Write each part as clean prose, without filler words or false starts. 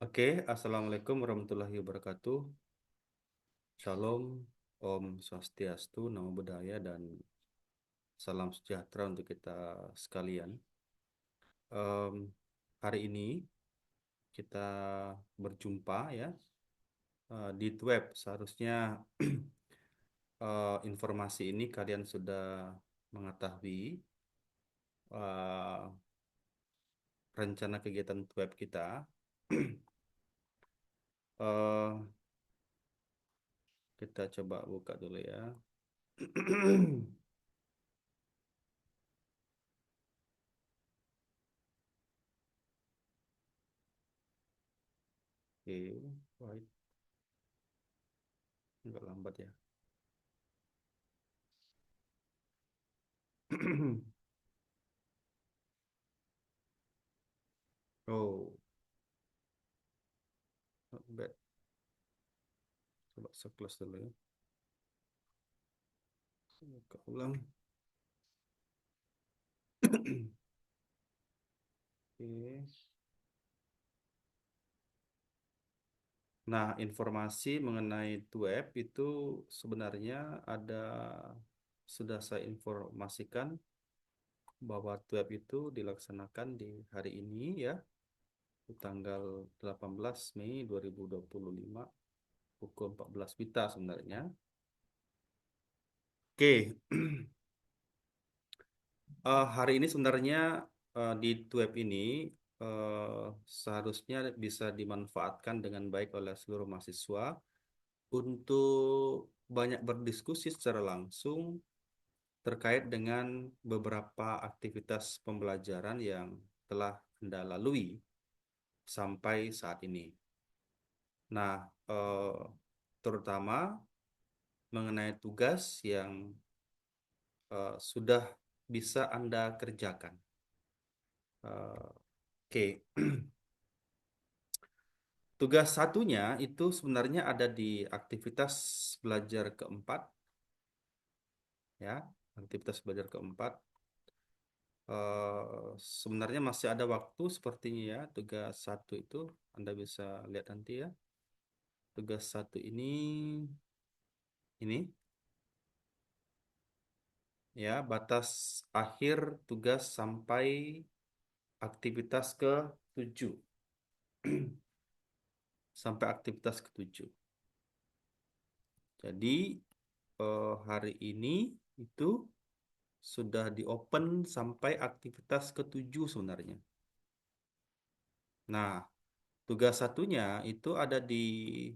Oke, Assalamualaikum warahmatullahi wabarakatuh. Shalom, Om Swastiastu, Namo Buddhaya, dan salam sejahtera untuk kita sekalian. Em, Hari ini kita berjumpa ya di web. Seharusnya informasi ini kalian sudah mengetahui eh, rencana kegiatan web kita. Eh, kita coba buka dulu ya. Oke, wait, nggak lambat ya. Oh, not bad. Coba saya close dulu ya. Buka ulang. Oke. Nah, informasi mengenai web itu sebenarnya sudah saya informasikan bahwa web itu dilaksanakan di hari ini ya, di tanggal 18 Mei 2025 pukul 14 WITA sebenarnya. Oke, hari ini sebenarnya di web ini seharusnya bisa dimanfaatkan dengan baik oleh seluruh mahasiswa untuk banyak berdiskusi secara langsung terkait dengan beberapa aktivitas pembelajaran yang telah Anda lalui sampai saat ini. Nah, terutama mengenai tugas yang sudah bisa Anda kerjakan. Oke, tugas satunya itu sebenarnya ada di aktivitas belajar keempat, ya, aktivitas belajar keempat. Sebenarnya masih ada waktu sepertinya ya. Tugas satu itu Anda bisa lihat nanti ya. Tugas satu ini ya, batas akhir tugas sampai aktivitas ke-7. Sampai aktivitas ke-7. Jadi hari ini itu sudah di open sampai aktivitas ke-7 sebenarnya. Nah, tugas satunya itu ada di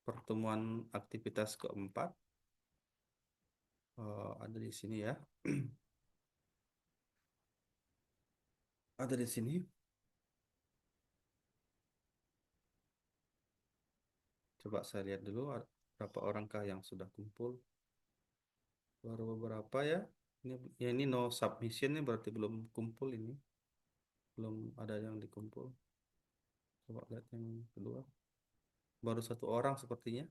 pertemuan aktivitas keempat. Ada di sini ya. Ada di sini. Coba saya lihat dulu berapa orangkah yang sudah kumpul. Baru beberapa ya. Ini no submission nih berarti belum kumpul ini. Belum ada yang dikumpul. Coba lihat yang kedua. Baru satu orang sepertinya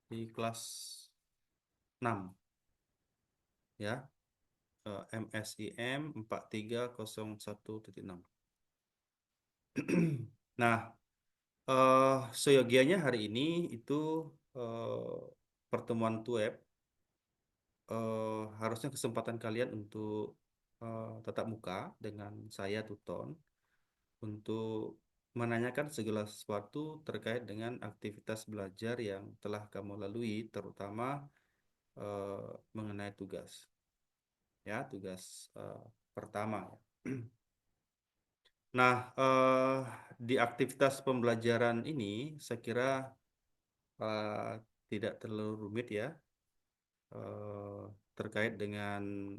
di kelas 6 ya. MSIM 4301.6. Nah, seyogianya hari ini itu pertemuan web harusnya kesempatan kalian untuk tatap muka dengan saya Tuton untuk menanyakan segala sesuatu terkait dengan aktivitas belajar yang telah kamu lalui, terutama mengenai tugas, ya tugas pertama. Nah, di aktivitas pembelajaran ini saya kira eh, tidak terlalu rumit ya eh, terkait dengan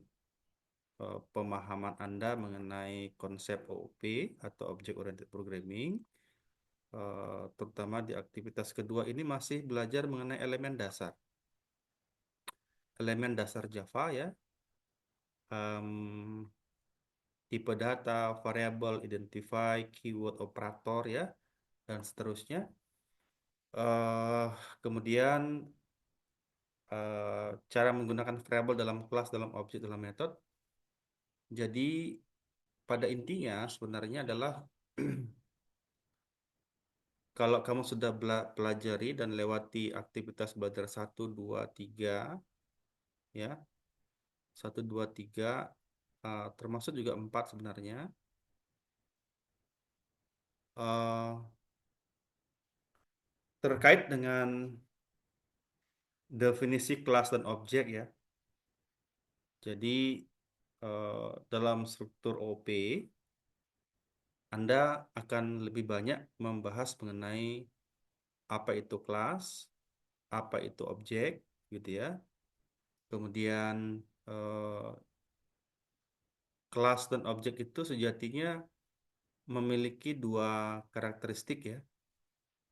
pemahaman Anda mengenai konsep OOP atau Object Oriented Programming. Terutama di aktivitas kedua ini masih belajar mengenai elemen dasar Java ya, em, tipe data, variable, identify, keyword operator ya, dan seterusnya. eh Kemudian cara menggunakan variabel dalam kelas, dalam objek, dalam metode. Jadi pada intinya sebenarnya adalah kalau kamu sudah pelajari dan lewati aktivitas belajar satu 2 3 ya, satu 2 3 termasuk juga 4 sebenarnya. eh, Terkait dengan definisi kelas dan objek ya. Jadi dalam struktur OP, Anda akan lebih banyak membahas mengenai apa itu kelas, apa itu objek, gitu ya. Kemudian eh, kelas dan objek itu sejatinya memiliki dua karakteristik ya.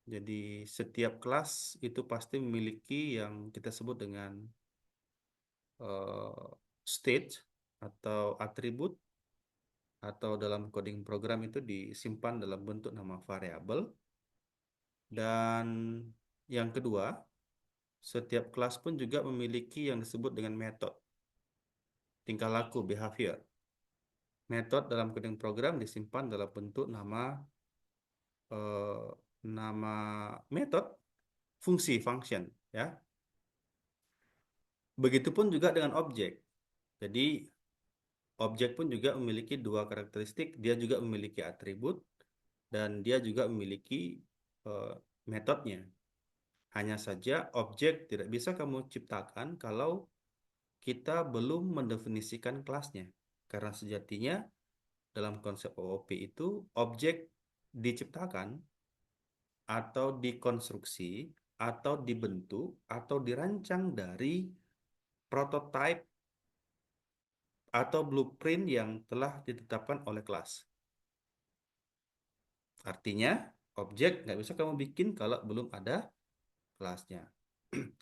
Jadi setiap kelas itu pasti memiliki yang kita sebut dengan eh, state atau atribut, atau dalam coding program itu disimpan dalam bentuk nama variabel. Dan yang kedua, setiap kelas pun juga memiliki yang disebut dengan metode, tingkah laku, behavior. Metode dalam coding program disimpan dalam bentuk eh, nama metode, fungsi, function, ya. Begitupun juga dengan objek. Jadi objek pun juga memiliki dua karakteristik, dia juga memiliki atribut dan dia juga memiliki eh, metodenya. Hanya saja objek tidak bisa kamu ciptakan kalau kita belum mendefinisikan kelasnya. Karena sejatinya dalam konsep OOP itu objek diciptakan atau dikonstruksi atau dibentuk atau dirancang dari prototype atau blueprint yang telah ditetapkan oleh kelas. Artinya, objek nggak bisa kamu bikin kalau belum ada kelasnya.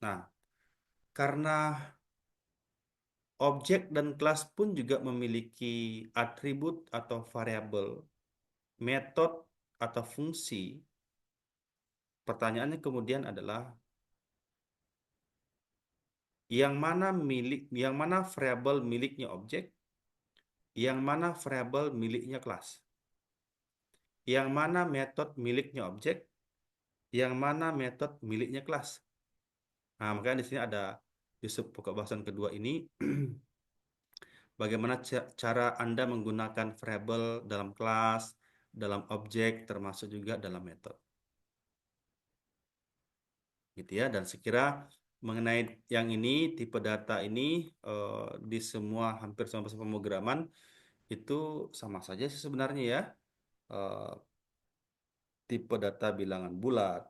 Nah, karena objek dan kelas pun juga memiliki atribut atau variabel, metode atau fungsi, pertanyaannya kemudian adalah yang mana variabel miliknya objek, yang mana variabel miliknya kelas, yang mana metode miliknya objek, yang mana metode miliknya kelas. Nah, makanya di sini ada di sub pokok bahasan kedua ini bagaimana cara Anda menggunakan variabel dalam kelas, dalam objek, termasuk juga dalam metode. Gitu ya. Dan sekira mengenai yang ini, tipe data ini di semua hampir semua bahasa pemrograman itu sama saja sih sebenarnya ya. Eh, Tipe data bilangan bulat,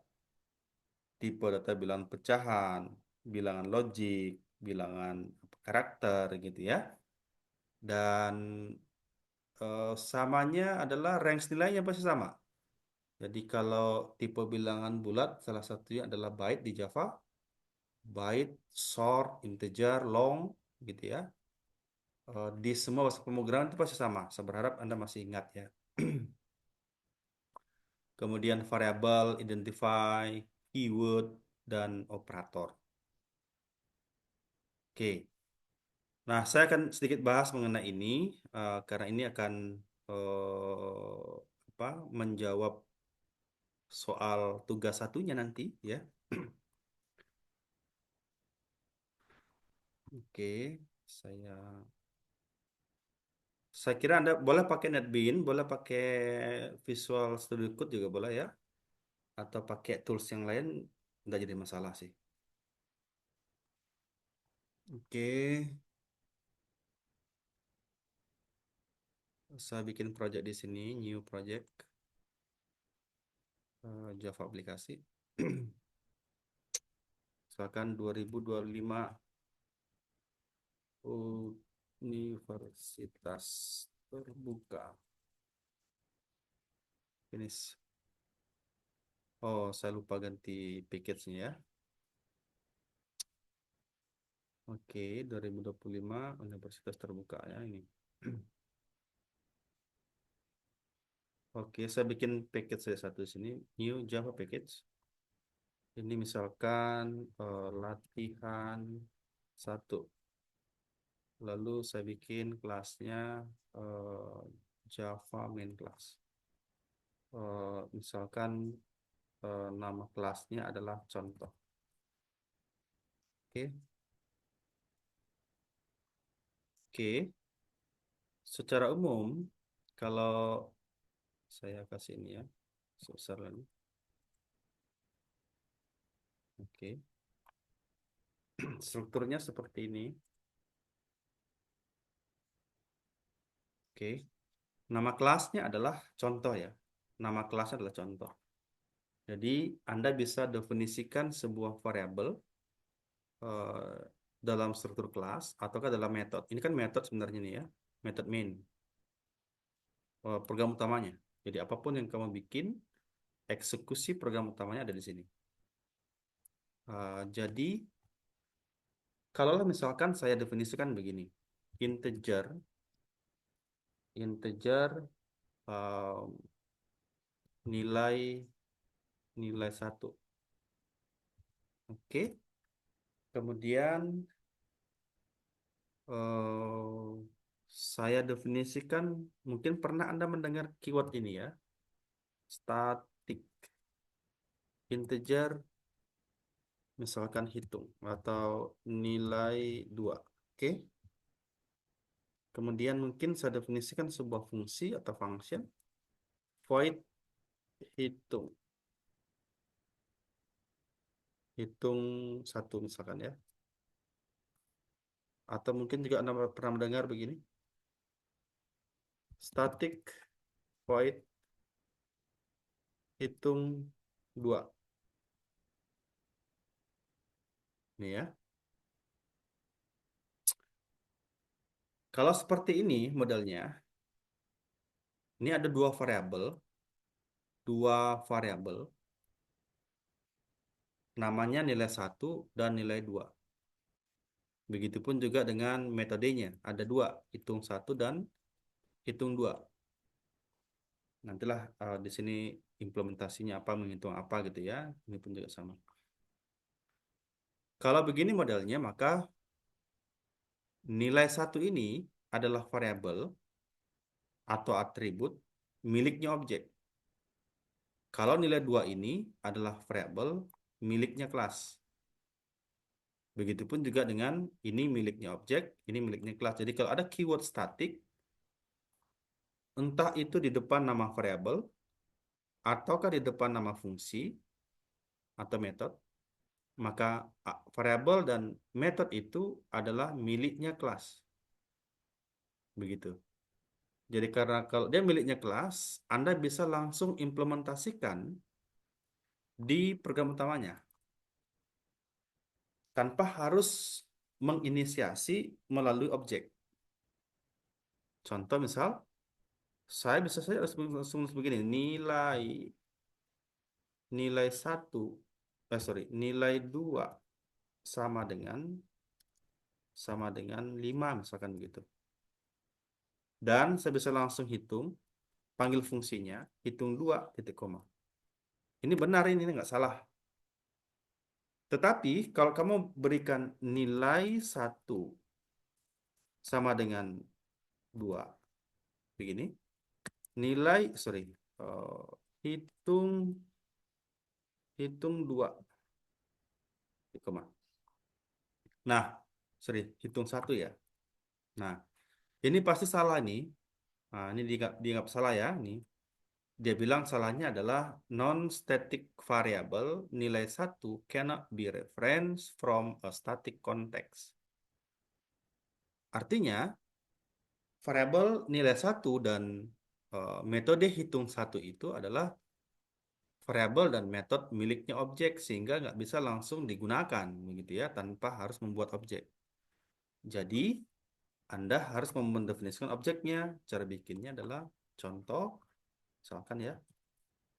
tipe data bilangan pecahan, bilangan logik, bilangan karakter gitu ya. Dan samanya adalah range nilainya pasti sama. Jadi kalau tipe bilangan bulat salah satunya adalah byte di Java, byte, short, integer, long gitu ya. Di semua bahasa pemrograman itu pasti sama. Saya berharap Anda masih ingat ya. Kemudian variabel, identify, keyword, dan operator. Oke. Nah, saya akan sedikit bahas mengenai ini karena ini akan apa, menjawab soal tugas satunya nanti ya. Oke, saya saya kira Anda boleh pakai NetBeans, boleh pakai Visual Studio Code juga boleh ya, atau pakai tools yang lain nggak jadi masalah sih. Oke, saya bikin project di sini, new project, Java aplikasi. Misalkan 2025 Universitas Terbuka. Finish. Oh, saya lupa ganti package-nya ya. Oke, 2025 Universitas Terbuka ya ini. Oke, saya bikin package saya satu di sini. New Java package. Ini misalkan latihan satu. Lalu saya bikin kelasnya Java main class. Misalkan nama kelasnya adalah contoh. Oke, oke. Secara umum, kalau saya kasih ini ya, sebesar ini. Oke, strukturnya seperti ini. Oke, nama kelasnya adalah contoh ya. Nama kelasnya adalah contoh. Jadi Anda bisa definisikan sebuah variabel eh, dalam struktur kelas ataukah dalam metode. Ini kan metode sebenarnya nih ya, metode main, program utamanya. Jadi apapun yang kamu bikin, eksekusi program utamanya ada di sini. Jadi kalau misalkan saya definisikan begini, integer, integer eh, nilai nilai satu. Oke, kemudian eh, saya definisikan, mungkin pernah Anda mendengar keyword ini ya, static integer, misalkan hitung atau nilai 2. Oke, kemudian mungkin saya definisikan sebuah fungsi atau function, void hitung, hitung satu misalkan ya. Atau mungkin juga Anda pernah mendengar begini, static void hitung 2. Nih ya. Kalau seperti ini modelnya, ini ada dua variabel, namanya nilai satu dan nilai 2. Begitupun juga dengan metodenya, ada dua, hitung satu dan hitung 2. Nantilah di sini implementasinya apa, menghitung apa gitu ya. Ini pun juga sama. Kalau begini modelnya, maka nilai satu ini adalah variabel atau atribut miliknya objek. Kalau nilai 2 ini adalah variabel miliknya kelas. Begitupun juga dengan ini miliknya objek, ini miliknya kelas. Jadi kalau ada keyword static, entah itu di depan nama variabel, ataukah di depan nama fungsi atau metode, maka variabel dan metode itu adalah miliknya kelas. Begitu. Jadi karena kalau dia miliknya kelas, Anda bisa langsung implementasikan di program utamanya tanpa harus menginisiasi melalui objek. Contoh misal, saya bisa saja langsung begini, nilai satu, sorry, nilai 2 sama dengan 5 misalkan begitu. Dan saya bisa langsung hitung, panggil fungsinya, hitung 2 titik koma. Ini benar, ini nggak salah. Tetapi kalau kamu berikan nilai satu sama dengan 2 begini, nilai, sorry, eh, hitung hitung 2 titik koma. Nah, sorry, hitung satu ya. Nah, ini pasti salah nih. Nah, ini dianggap salah ya. Nih. Dia bilang salahnya adalah non-static variable nilai satu cannot be referenced from a static context. Artinya, variabel nilai satu dan metode hitung satu itu adalah variabel dan metode miliknya objek sehingga nggak bisa langsung digunakan begitu ya tanpa harus membuat objek. Jadi, Anda harus mendefinisikan objeknya. Cara bikinnya adalah contoh, misalkan ya,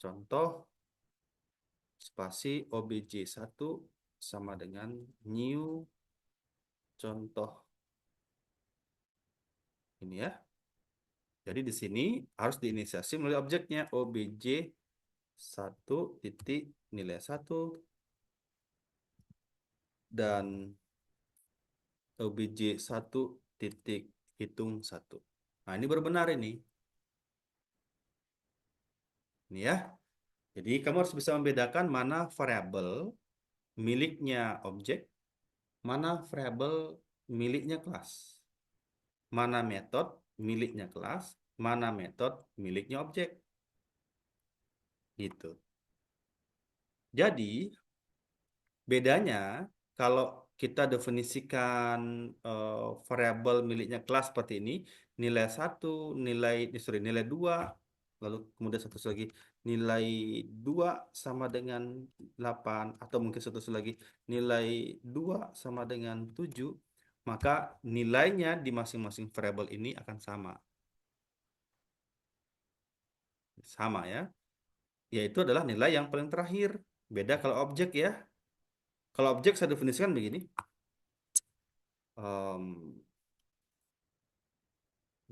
contoh spasi obj1 sama dengan new contoh ini ya. Jadi di sini harus diinisiasi melalui objeknya obj1 titik nilai satu dan obj1 titik hitung satu. Nah, ini baru benar ini. Ini ya. Jadi kamu harus bisa membedakan mana variabel miliknya objek, mana variabel miliknya kelas, mana metode miliknya kelas, mana metode miliknya objek. Gitu. Jadi bedanya kalau kita definisikan variabel miliknya kelas seperti ini, nilai satu, nilai 2, lalu kemudian satu lagi nilai 2 sama dengan 8, atau mungkin satu lagi nilai 2 sama dengan 7, maka nilainya di masing-masing variabel ini akan sama. Sama ya, yaitu adalah nilai yang paling terakhir. Beda kalau objek ya. Kalau objek saya definisikan begini. Em,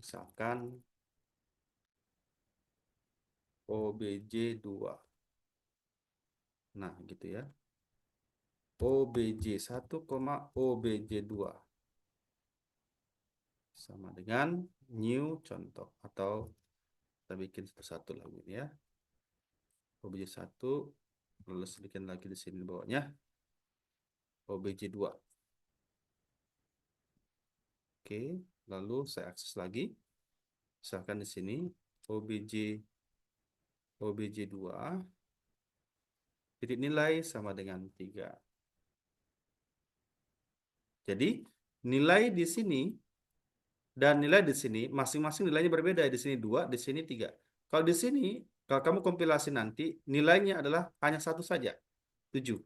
Misalkan OBJ2. Nah, gitu ya. OBJ1, OBJ2 sama dengan new contoh, atau kita bikin satu-satu lagi ini ya. OBJ1, lalu sedikit lagi di sini bawahnya OBJ2. Oke, lalu saya akses lagi. Misalkan di sini OBJ2 titik nilai sama dengan 3. Jadi nilai di sini dan nilai di sini masing-masing nilainya berbeda. Di sini 2, di sini 3. Kalau di sini, kalau kamu kompilasi nanti, nilainya adalah hanya satu saja, 7.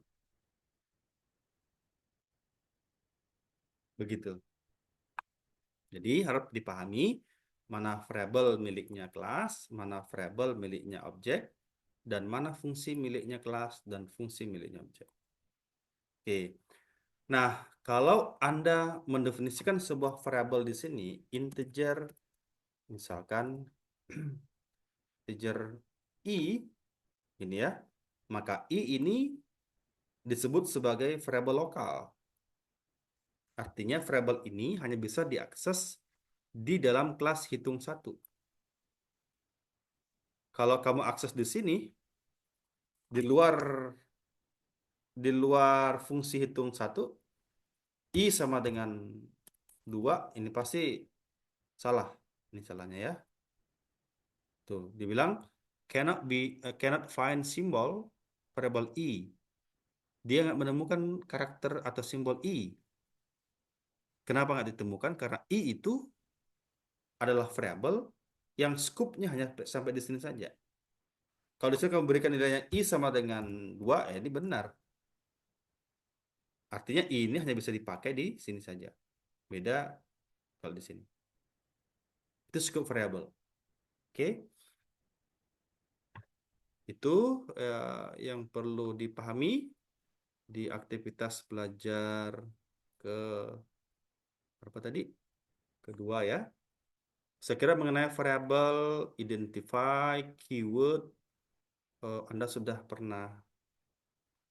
Begitu. Jadi harap dipahami mana variabel miliknya kelas, mana variabel miliknya objek, dan mana fungsi miliknya kelas dan fungsi miliknya objek. Oke. Nah, kalau Anda mendefinisikan sebuah variabel di sini, integer, misalkan integer i, ini ya, maka i ini disebut sebagai variabel lokal. Artinya variabel ini hanya bisa diakses di dalam kelas hitung satu. Kalau kamu akses di sini, di luar fungsi hitung satu, i sama dengan 2, ini pasti salah. Ini salahnya ya. Tuh, dibilang cannot find symbol variable i. Dia nggak menemukan karakter atau simbol i. Kenapa nggak ditemukan? Karena i itu adalah variabel yang skupnya hanya sampai di sini saja. Kalau di sini kamu berikan nilainya i sama dengan 2, ya ini benar. Artinya i ini hanya bisa dipakai di sini saja. Beda kalau di sini. Itu scope variabel. Oke, itu yang perlu dipahami di aktivitas belajar ke berapa tadi? Kedua ya. Saya kira mengenai variabel, identify, keyword, Anda sudah pernah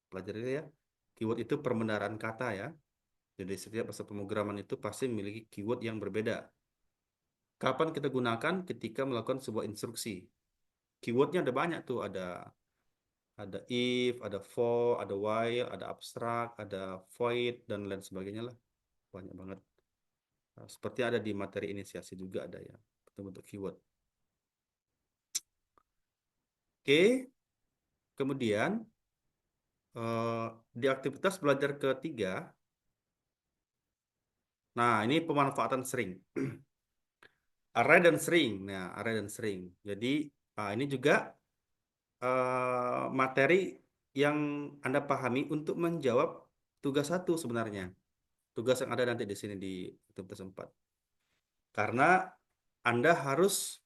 pelajari ya. Keyword itu perbendaharaan kata ya. Jadi setiap bahasa pemrograman itu pasti memiliki keyword yang berbeda. Kapan kita gunakan? Ketika melakukan sebuah instruksi. Keywordnya ada banyak tuh, ada if, ada for, ada while, ada abstract, ada void, dan lain sebagainya lah. Banyak banget. Seperti ada di materi inisiasi juga ada ya, bentuk-bentuk keyword. Oke, kemudian di aktivitas belajar ketiga, nah ini pemanfaatan string. Array dan string. Nah, array dan string. Jadi, ini juga materi yang Anda pahami untuk menjawab tugas satu sebenarnya. Tugas yang ada nanti di sini di aktivitas 4. Karena Anda harus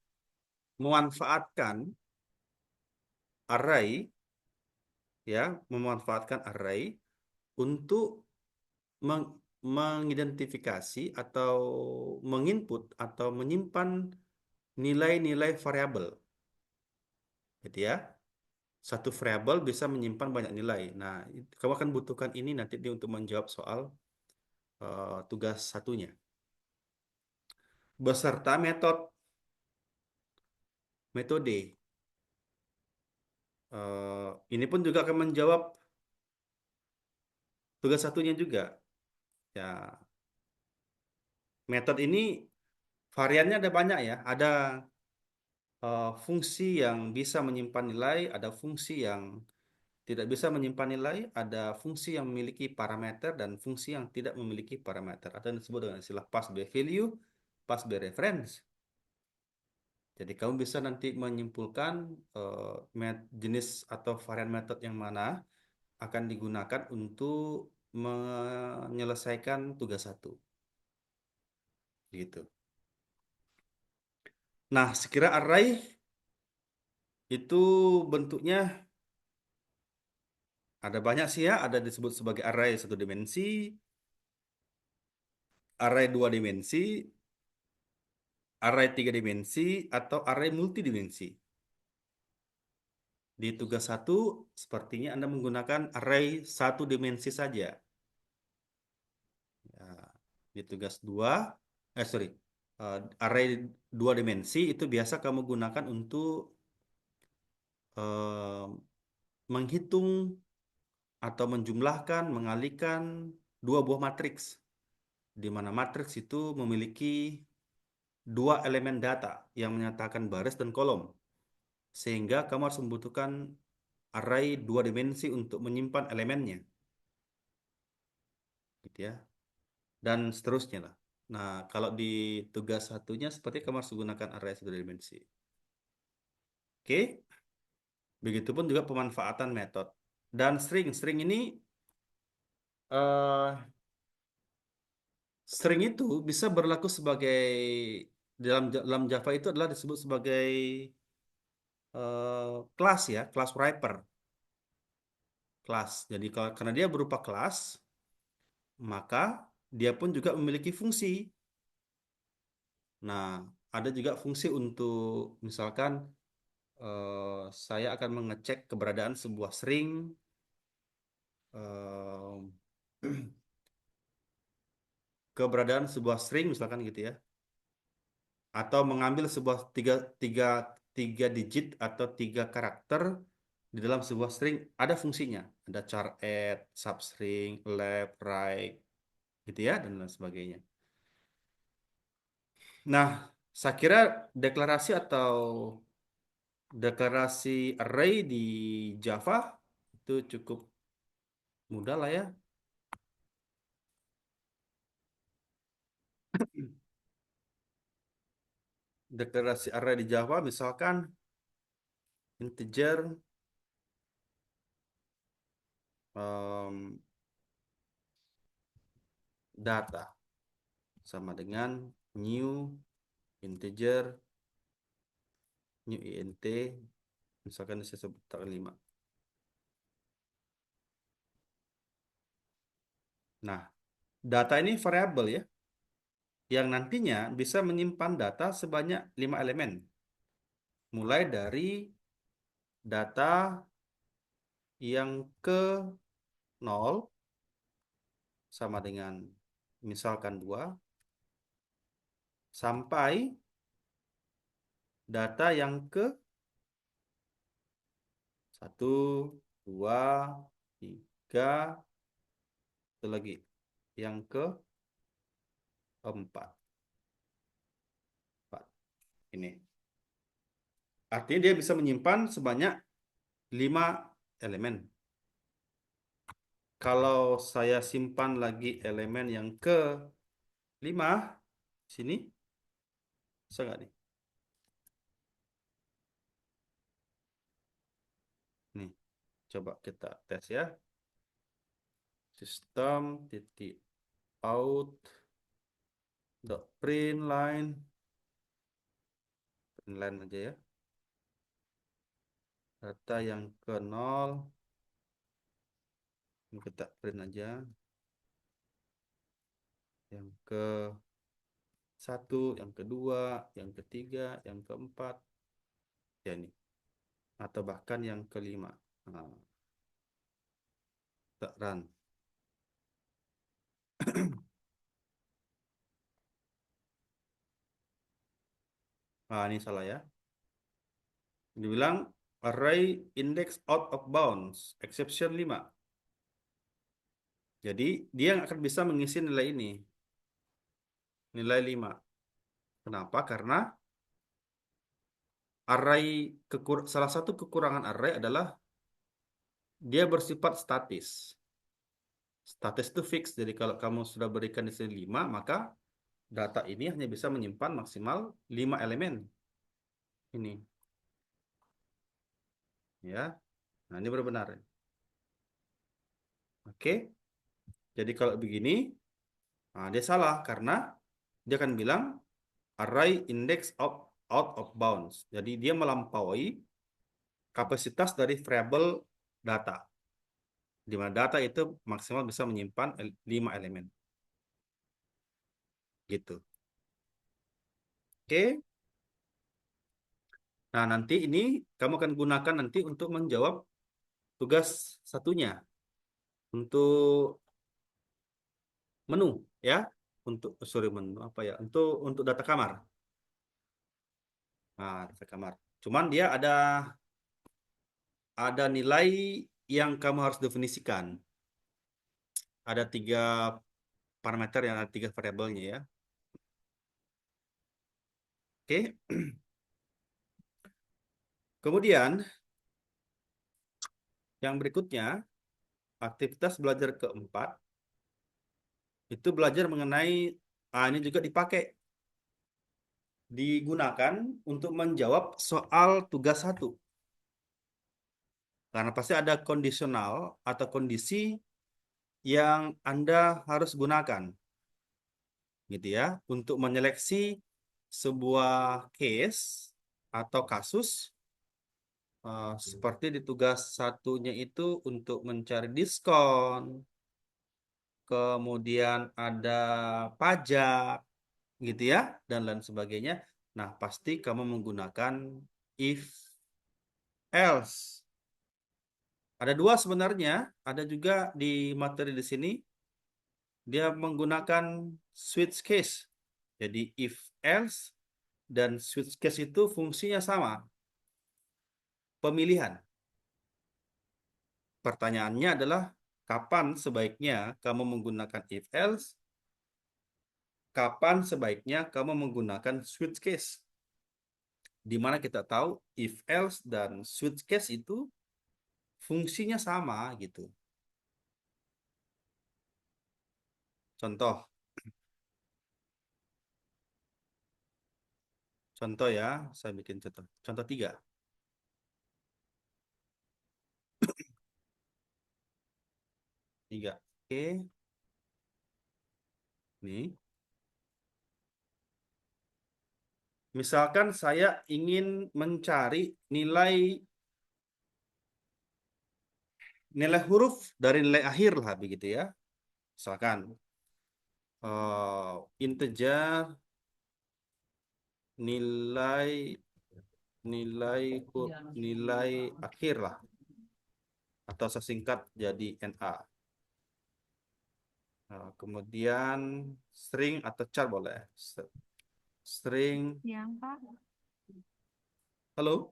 memanfaatkan array, ya, memanfaatkan array untuk mengidentifikasi atau menginput atau menyimpan nilai-nilai variabel. Gitu ya. Satu variabel bisa menyimpan banyak nilai. Nah, kamu akan butuhkan ini nanti untuk menjawab soal tugas satunya. Beserta metode. Ini pun juga akan menjawab tugas satunya juga. Ya, metode ini variannya ada banyak ya. Ada fungsi yang bisa menyimpan nilai, ada fungsi yang tidak bisa menyimpan nilai, ada fungsi yang memiliki parameter dan fungsi yang tidak memiliki parameter. Atau yang disebut dengan istilah pass by value, pass by reference. Jadi kamu bisa nanti menyimpulkan jenis atau varian metode yang mana akan digunakan untuk menyelesaikan tugas satu. Gitu. Nah, sekira array itu bentuknya ada banyak sih ya, ada disebut sebagai array satu dimensi, array dua dimensi, array tiga dimensi, atau array multidimensi. Di tugas satu, sepertinya Anda menggunakan array satu dimensi saja. Ya, di tugas dua, sorry, array dua dimensi itu biasa kamu gunakan untuk eh, menghitung atau menjumlahkan, mengalikan dua buah matriks, di mana matriks itu memiliki dua elemen data yang menyatakan baris dan kolom. Sehingga kamu harus membutuhkan array dua dimensi untuk menyimpan elemennya, gitu ya. Dan seterusnya lah. Nah, kalau di tugas satunya seperti kamu harus menggunakan array satu dimensi. Oke, begitupun juga pemanfaatan metode. Dan string ini eh, string itu bisa berlaku sebagai dalam Java itu adalah disebut sebagai kelas ya, kelas wrapper, kelas. Jadi karena dia berupa kelas, maka dia pun juga memiliki fungsi. Nah, ada juga fungsi untuk misalkan saya akan mengecek keberadaan sebuah string, eh, keberadaan sebuah string misalkan gitu ya, atau mengambil sebuah tiga, tiga, tiga digit atau tiga karakter di dalam sebuah string ada fungsinya, ada char add, substring, left, right, gitu ya, dan lain sebagainya. Nah, saya kira deklarasi atau deklarasi array di Java itu cukup mudah lah ya. Deklarasi array di Java misalkan integer em, data sama dengan new integer new int, misalkan saya sebut tanggal 5. Nah, data ini variabel ya, yang nantinya bisa menyimpan data sebanyak 5 elemen. Mulai dari data yang ke nol sama dengan misalkan 2 sampai data yang ke satu, 2, 3, satu lagi yang ke 4. Ini. Artinya dia bisa menyimpan sebanyak 5 elemen. Kalau saya simpan lagi elemen yang ke 5 sini, bisa nggak nih? Nih, coba kita tes ya. Sistem titik out dot print line aja ya. Data yang ke nol, ini kita print aja. Yang ke satu, yang kedua, yang ketiga, yang keempat, ya nih. Atau bahkan yang kelima. Nah, kita run. Nah, ini salah ya. Dibilang array index out of bounds, exception 5. Jadi dia akan bisa mengisi nilai ini, nilai 5. Kenapa? Karena salah satu kekurangan array adalah dia bersifat statis. Statis itu fix. Jadi kalau kamu sudah berikan di sini 5, maka data ini hanya bisa menyimpan maksimal 5 elemen. Ini. Ya. Nah, ini benar-benar. Oke. Jadi kalau begini, nah dia salah karena dia akan bilang array index out of bounds. Jadi dia melampaui kapasitas dari variabel data. Di mana data itu maksimal bisa menyimpan 5 elemen. Gitu. Oke. Nah, nanti ini kamu akan gunakan nanti untuk menjawab tugas satunya. Untuk menu, ya. Sorry, menu apa ya? Untuk data kamar. Nah, data kamar. Cuman dia ada nilai yang kamu harus definisikan. Ada 3 parameter yang ada 3 variabelnya ya. Oke. Kemudian yang berikutnya, aktivitas belajar keempat itu belajar mengenai ini juga digunakan untuk menjawab soal tugas satu. Karena pasti ada kondisional atau kondisi yang Anda harus gunakan, gitu ya, untuk menyeleksi sebuah case atau kasus seperti di tugas satunya itu untuk mencari diskon, kemudian ada pajak, gitu ya, dan lain sebagainya. Nah, pasti kamu menggunakan if else. Ada dua sebenarnya, ada juga di materi di sini dia menggunakan switch case. Jadi if else dan switch case itu fungsinya sama, pemilihan. Pertanyaannya adalah kapan sebaiknya kamu menggunakan if else, kapan sebaiknya kamu menggunakan switch case. Di mana kita tahu if else dan switch case itu fungsinya sama gitu. Contoh, contoh ya, saya bikin contoh. Contoh 3. Tiga. Oke, nih. Misalkan saya ingin mencari nilai nilai huruf dari nilai akhir lah begitu ya. Misalkan integer nilai nilai nilai akhir lah atau sesingkat jadi NA. Kemudian string atau char boleh. String. Ya, Pak. Halo?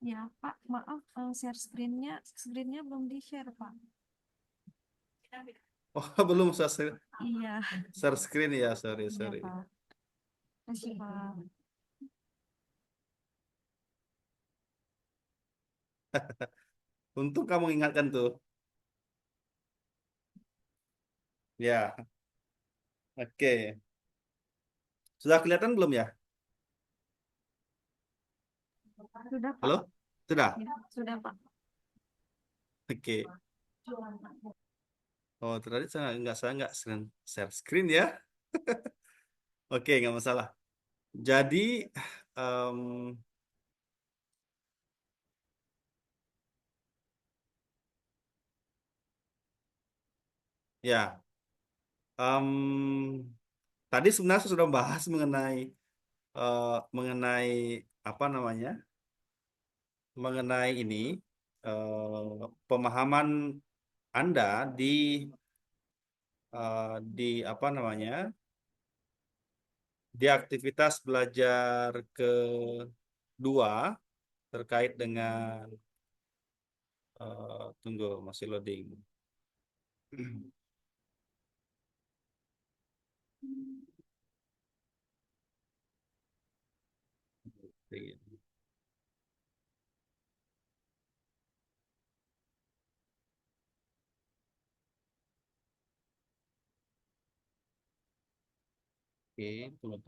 Ya, Pak. Maaf, share screen-nya belum di-share, Pak. Oh, belum saya Iya, share screen ya, sorry, iya, sorry. Pak. Kasih, Pak. Untung kamu ingatkan tuh. Ya, oke. Sudah kelihatan belum ya? Sudah, Pak. Halo? Sudah? Ya, sudah, Pak. Oke. Oh, tadi saya nggak share screen ya. Oke, nggak masalah. Jadi, em, ya, em, tadi sebenarnya saya sudah bahas mengenai apa namanya, mengenai ini pemahaman Anda di apa namanya, di aktivitas belajar kedua terkait dengan tunggu masih loading. Oke, tunggu.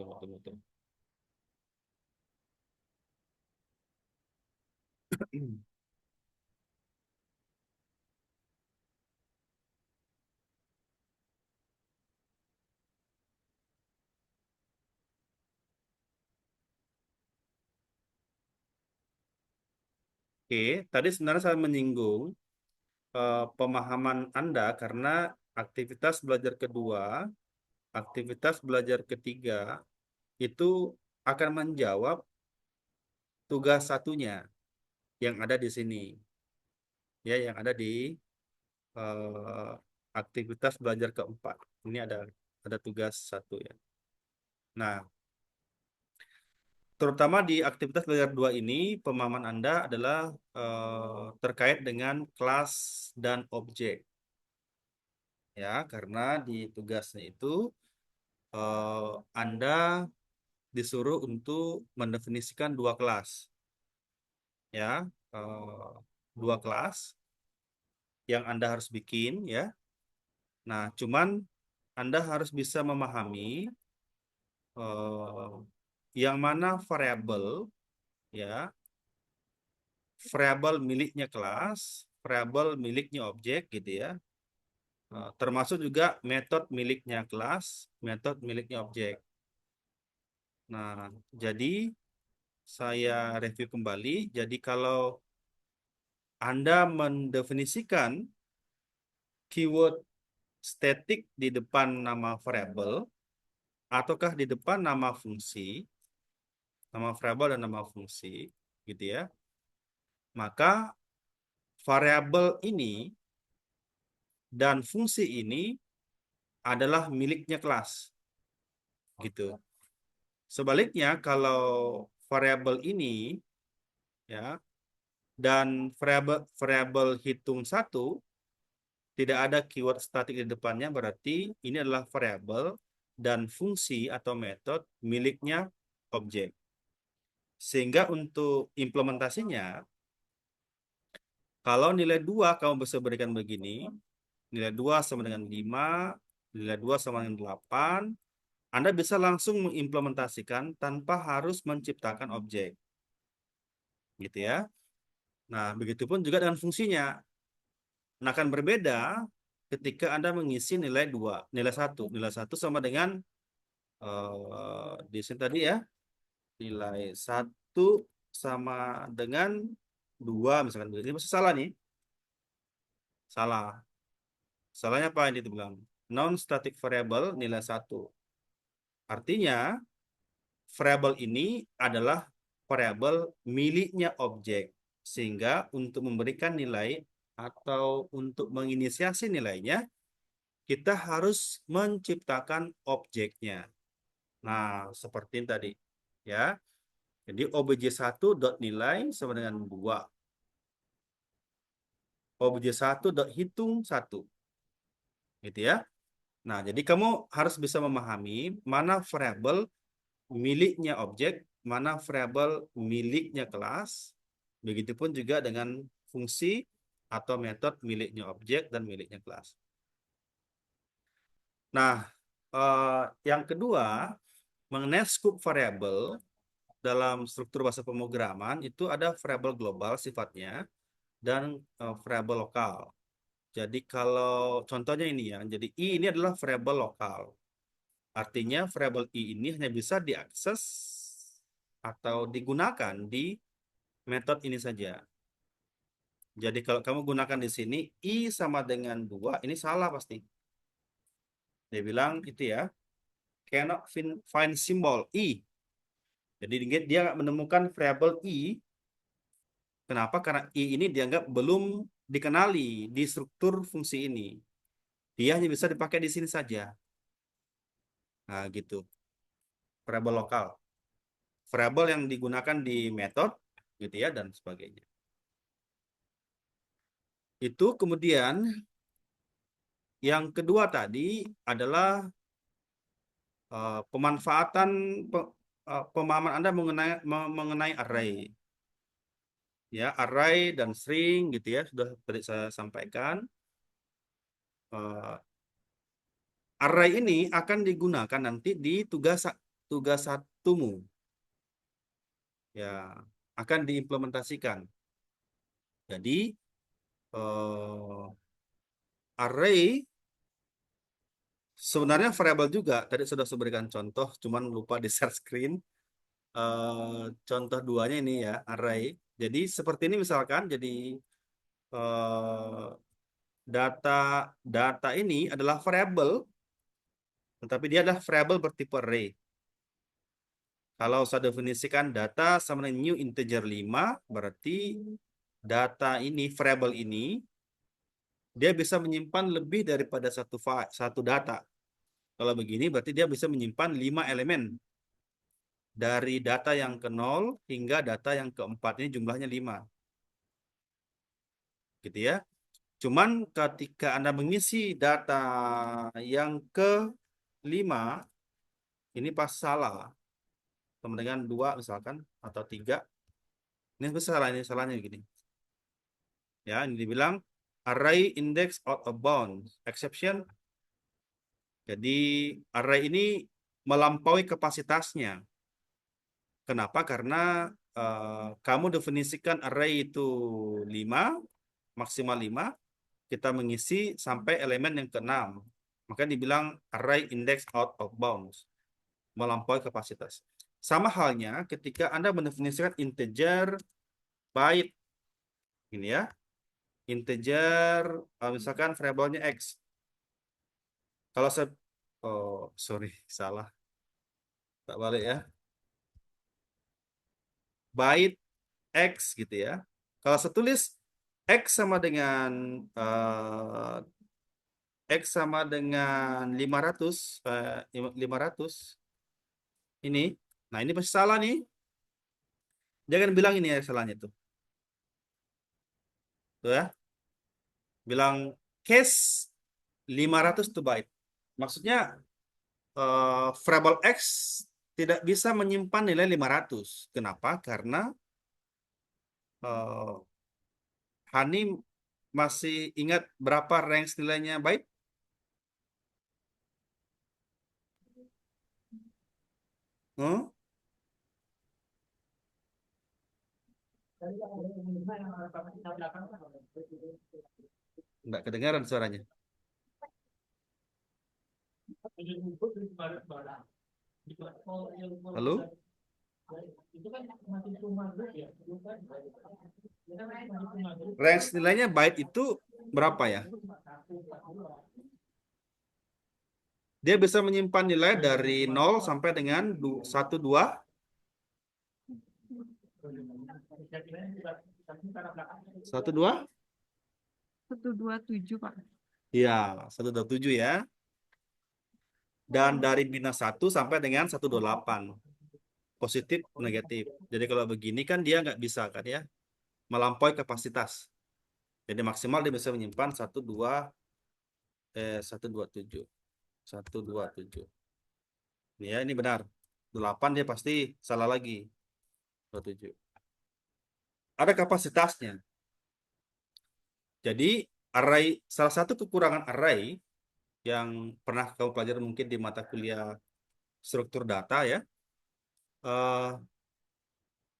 Oke, tadi sebenarnya saya menyinggung pemahaman Anda karena aktivitas belajar kedua, aktivitas belajar ketiga itu akan menjawab tugas satunya yang ada di sini, ya, yang ada di eh, aktivitas belajar keempat. Ini ada tugas satu ya. Nah, terutama di aktivitas belajar dua ini, pemahaman Anda adalah terkait dengan kelas dan objek, ya, karena di tugasnya itu Anda disuruh untuk mendefinisikan dua kelas, ya, eh, dua kelas yang Anda harus bikin, ya. Nah, cuman Anda harus bisa memahami eh, yang mana variabel, ya, variabel miliknya kelas, variabel miliknya objek, gitu ya. Termasuk juga metode miliknya kelas, metode miliknya objek. Nah, jadi saya review kembali. Jadi kalau Anda mendefinisikan keyword static di depan nama variabel ataukah di depan nama fungsi, nama variabel dan nama fungsi, gitu ya. Maka variabel ini dan fungsi ini adalah miliknya kelas, gitu. Sebaliknya kalau variabel ini, ya, dan variabel variabel hitung satu tidak ada keyword statik di depannya, berarti ini adalah variabel dan fungsi atau metode miliknya objek. Sehingga untuk implementasinya, kalau nilai 2 kamu bisa berikan begini, nilai 2 sama dengan 5, nilai 2 sama dengan 8, Anda bisa langsung mengimplementasikan tanpa harus menciptakan objek. Gitu ya. Nah, begitupun juga dengan fungsinya. Nah, akan berbeda ketika Anda mengisi nilai 2, nilai 1. Nilai 1 sama dengan di sini tadi ya, nilai 1 sama dengan 2 misalkan. Ini masih salah nih. Salah. Salahnya apa ini dibilang? Non-static variable nilai 1. Artinya, variabel ini adalah variabel miliknya objek. Sehingga untuk memberikan nilai atau untuk menginisiasi nilainya, kita harus menciptakan objeknya. Nah, seperti ini tadi. Ya. Jadi obj1 dot nilai sama dengan 2. Obj1 dot hitung 1. Gitu ya. Nah, jadi kamu harus bisa memahami mana variabel miliknya objek, mana variabel miliknya kelas. Begitupun juga dengan fungsi atau metode miliknya objek dan miliknya kelas. Nah, yang kedua, mengenai scope variabel dalam struktur bahasa pemrograman itu ada variabel global sifatnya dan variabel lokal. Jadi kalau contohnya ini ya, jadi I ini adalah variabel lokal. Artinya variabel I ini hanya bisa diakses atau digunakan di metode ini saja. Jadi kalau kamu gunakan di sini I sama dengan 2, ini salah pasti. Dia bilang itu ya, cannot find symbol I. Jadi dia nggak menemukan variabel I. Kenapa? Karena I ini dianggap belum dikenali di struktur fungsi ini. Dia hanya bisa dipakai di sini saja. Nah, gitu. Variabel lokal. Variabel yang digunakan di metode gitu ya, dan sebagainya. Itu kemudian yang kedua tadi adalah pemanfaatan pemahaman Anda mengenai array. Ya, array dan string gitu ya, sudah tadi saya sampaikan. Eh, Array ini akan digunakan nanti di tugas satumu. Ya, akan diimplementasikan. Jadi array sebenarnya variabel juga. Tadi sudah saya berikan contoh, cuman lupa di share screen. Contoh duanya ini ya, array. Jadi seperti ini misalkan, jadi eh, data data ini adalah variabel, tetapi dia adalah variabel bertipe array. Kalau saya definisikan data sama dengan new integer 5, berarti data ini, variabel ini, dia bisa menyimpan lebih daripada satu data. Kalau begini, berarti dia bisa menyimpan 5 elemen. Dari data yang ke 0 hingga data yang keempat, ini jumlahnya 5. Gitu ya. Cuman ketika Anda mengisi data yang ke 5, ini pas salah. Sama dengan 2 misalkan, atau 3. Ini besar, ini salahnya begini. Ya, ini dibilang array index out of bounds. Exception. Jadi array ini melampaui kapasitasnya. Kenapa? Karena kamu definisikan array itu 5, maksimal 5, kita mengisi sampai elemen yang ke-6. Maka dibilang array index out of bounds, melampaui kapasitas. Sama halnya ketika Anda mendefinisikan integer byte, ini ya, integer, misalkan variabelnya x. Kalau saya, oh sorry, salah, tak balik ya, byte x gitu ya. Kalau saya tulis x sama dengan x sama dengan 500, 500 ini, nah ini pasti salah nih. Jangan bilang ini ya salahnya tuh. Tuh ya, bilang case 500 to byte. Maksudnya variable x tidak bisa menyimpan nilai 500. Kenapa? Karena uh, Hani masih ingat berapa range nilainya byte? Hmm? Nggak kedengaran suaranya. Halo? Range nilainya byte itu berapa ya? Dia bisa menyimpan nilai dari 0 sampai dengan 1, 2. 1, 2? 127, Pak. Iya, 127 ya. Dan dari minus 1 sampai dengan 128. Positif, negatif. Jadi kalau begini kan dia nggak bisa kan ya, melampaui kapasitas. Jadi maksimal dia bisa menyimpan 127. 127. Ya, ini benar. 8 dia pasti salah lagi. 27. Ada kapasitasnya. Jadi array, salah satu kekurangan array yang pernah kamu pelajari mungkin di mata kuliah struktur data ya. eh,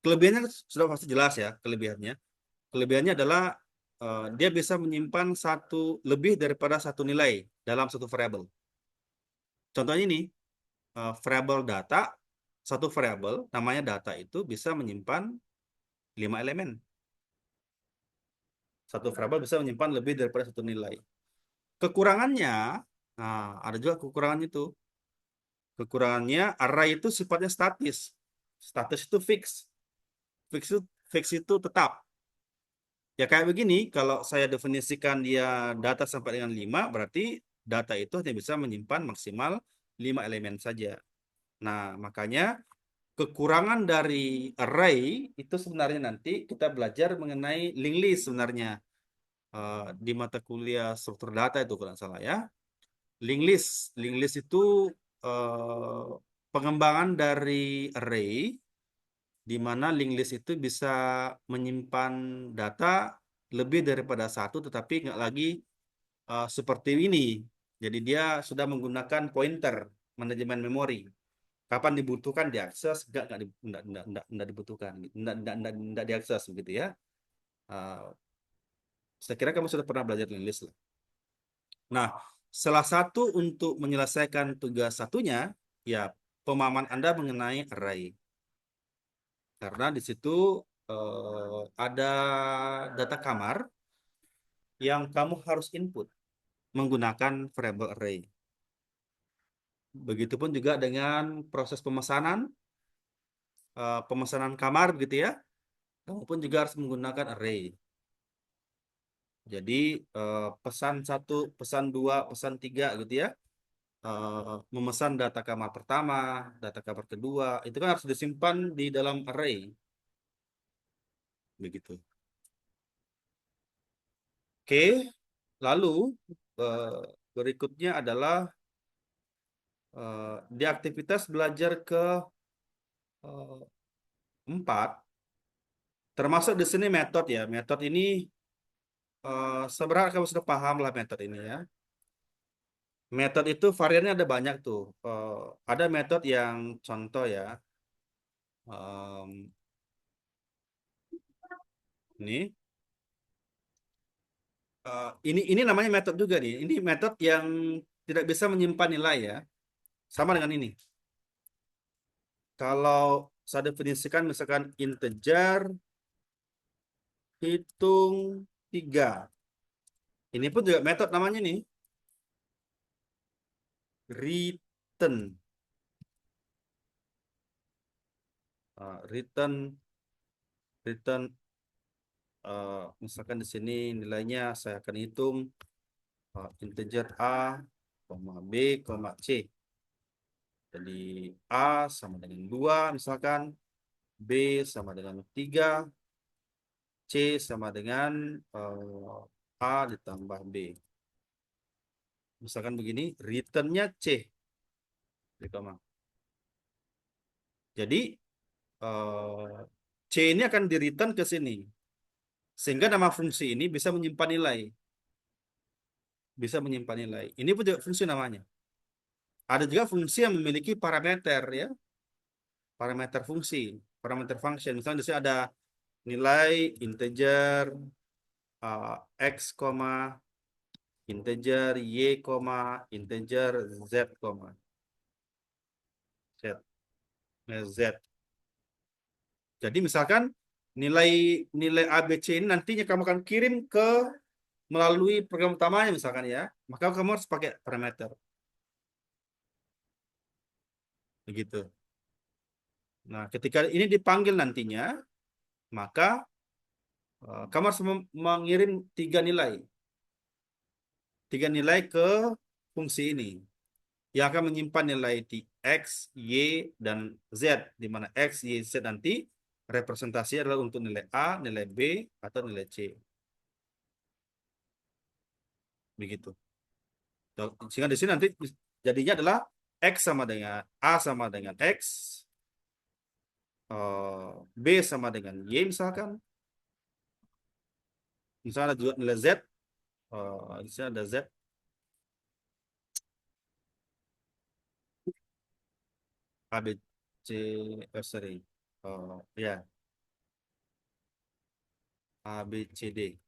Kelebihannya sudah pasti jelas ya, kelebihannya. Kelebihannya adalah dia bisa menyimpan lebih daripada satu nilai dalam satu variabel. Contohnya ini, variabel data, satu variabel namanya data itu bisa menyimpan 5 elemen. Satu variabel bisa menyimpan lebih daripada satu nilai. Kekurangannya, nah ada juga kekurangannya itu. Kekurangannya array itu sifatnya statis. Statis itu fix. Fix itu tetap. Ya kayak begini, kalau saya definisikan dia data sampai dengan 5, berarti data itu hanya bisa menyimpan maksimal 5 elemen saja. Nah, makanya kekurangan dari array itu sebenarnya nanti kita belajar mengenai linked list sebenarnya. Di mata kuliah struktur data itu kalau nggak salah ya. Linked list itu eh, pengembangan dari array di mana linked list itu bisa menyimpan data lebih daripada satu, tetapi nggak lagi seperti ini. Jadi dia sudah menggunakan pointer manajemen memori. Kapan dibutuhkan diakses, nggak dibutuhkan, nggak diakses begitu ya. Uh, saya kira kamu sudah pernah belajar linked list lah. Nah, salah satu untuk menyelesaikan tugas satunya, ya pemahaman Anda mengenai array. Karena di situ ada data kamar yang kamu harus input menggunakan variable array. Begitupun juga dengan proses pemesanan kamar gitu ya. Kamu pun juga harus menggunakan array. Jadi pesan satu, pesan dua, pesan tiga gitu ya. Memesan data kamar pertama, data kamar kedua, itu kan harus disimpan di dalam array. Begitu. Oke, lalu eh, berikutnya adalah di aktivitas belajar ke 4, termasuk di sini metode ya. Metode ini sebenarnya kamu sudah paham lah metode ini ya. Metode itu variannya ada banyak tuh. Ada metode yang contoh ya. Em, ini, ini namanya metode juga nih. Ini metode yang tidak bisa menyimpan nilai ya. Sama dengan ini. Kalau saya definisikan misalkan integer hitung 3. Ini pun juga metode namanya nih. Return. Return, return. Misalkan di sini nilainya saya akan hitung integer A, B, C. Jadi A sama dengan 2 misalkan, B sama dengan 3, C sama dengan A ditambah B. Misalkan begini, returnnya C. Jadi C ini akan di return ke sini. Sehingga nama fungsi ini bisa menyimpan nilai. Bisa menyimpan nilai. Ini pun juga fungsi namanya. Ada juga fungsi yang memiliki parameter ya. Parameter fungsi. Parameter function. Misalnya di sini ada nilai integer uh, x, integer y, integer z, z. Z. Jadi misalkan nilai nilai A, B, C ini nantinya kamu akan kirim ke melalui program utamanya misalkan ya. Maka kamu harus pakai parameter. Begitu. Nah, ketika ini dipanggil nantinya, maka kamu harus mengirim 3 nilai. 3 nilai ke fungsi ini. Yang akan menyimpan nilai di X, Y, dan Z. Di mana X, Y, Z nanti representasi adalah untuk nilai A, nilai B, atau nilai C. Begitu. Sehingga di sini nanti jadinya adalah X sama dengan A sama dengan X, B sama dengan Y misalkan. Misalnya ada juga nilai Z, di sini ada Z, A, B, C, sorry. Ya, A, B, C, D.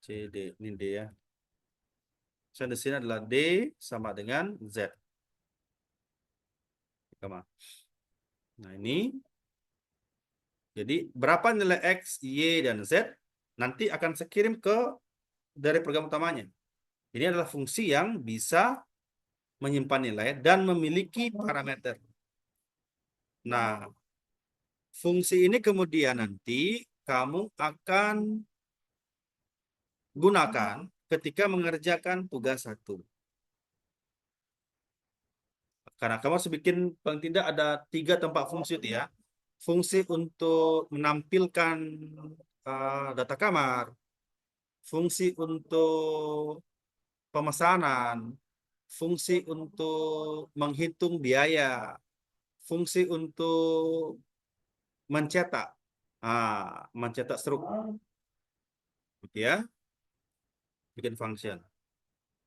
C, D, ini D ya. Misalnya di sini adalah D sama dengan Z. Sama. Nah ini, jadi berapa nilai X, Y, dan Z nanti akan saya kirim ke dari program utamanya. Ini adalah fungsi yang bisa menyimpan nilai dan memiliki parameter. Nah, fungsi ini kemudian nanti kamu akan gunakan ketika mengerjakan tugas satu. Karena kamu harus bikin paling tidak ada 3 tempat fungsi itu ya. Fungsi untuk menampilkan data kamar, fungsi untuk pemesanan, fungsi untuk menghitung biaya, fungsi untuk mencetak, mencetak struk, gitu ya, bikin function.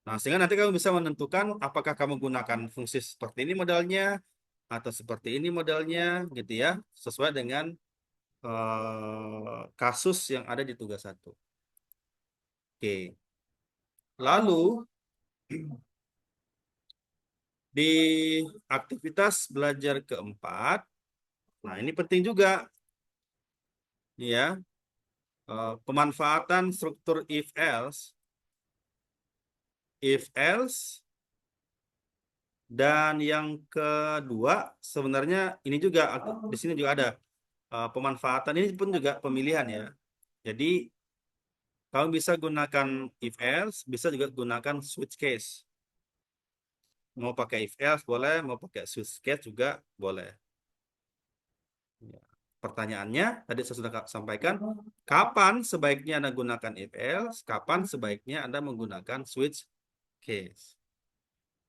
Nah, sehingga nanti kamu bisa menentukan apakah kamu gunakan fungsi seperti ini modelnya atau seperti ini modelnya, gitu ya, sesuai dengan kasus yang ada di tugas 1. Oke. Lalu di aktivitas belajar keempat, nah ini penting juga, ya, pemanfaatan struktur if else, dan yang kedua sebenarnya ini juga di sini juga ada pemanfaatan ini pun juga pemilihan ya. Jadi kamu bisa gunakan if else, bisa juga gunakan switch case. Mau pakai if else boleh, mau pakai switch case juga boleh. Ya. Pertanyaannya tadi saya sudah sampaikan, kapan sebaiknya Anda gunakan if else, kapan sebaiknya Anda menggunakan switch case.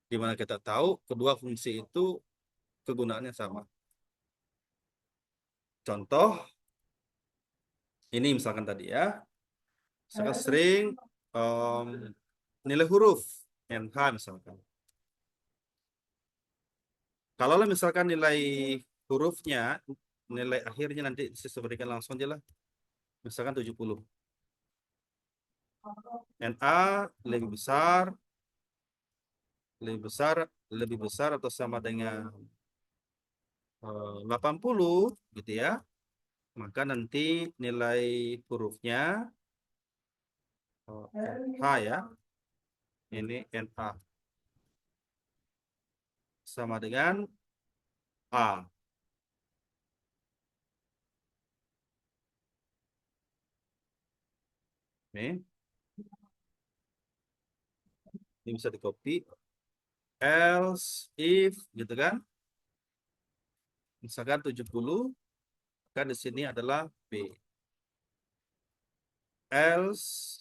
Di mana kita tahu kedua fungsi itu kegunaannya sama. Contoh ini misalkan tadi ya, misalkan string um, nilai huruf NH misalkan. Kalau misalkan nilai hurufnya, nilai akhirnya nanti saya berikan langsung aja lah. Misalkan 70. NA lebih besar, lebih besar, lebih besar atau sama dengan 80 gitu ya. Maka nanti nilai hurufnya H ya. Ini NA sama dengan A. Ini bisa di copy. Else if gitu kan. Misalkan 70, kan di sini adalah B. Else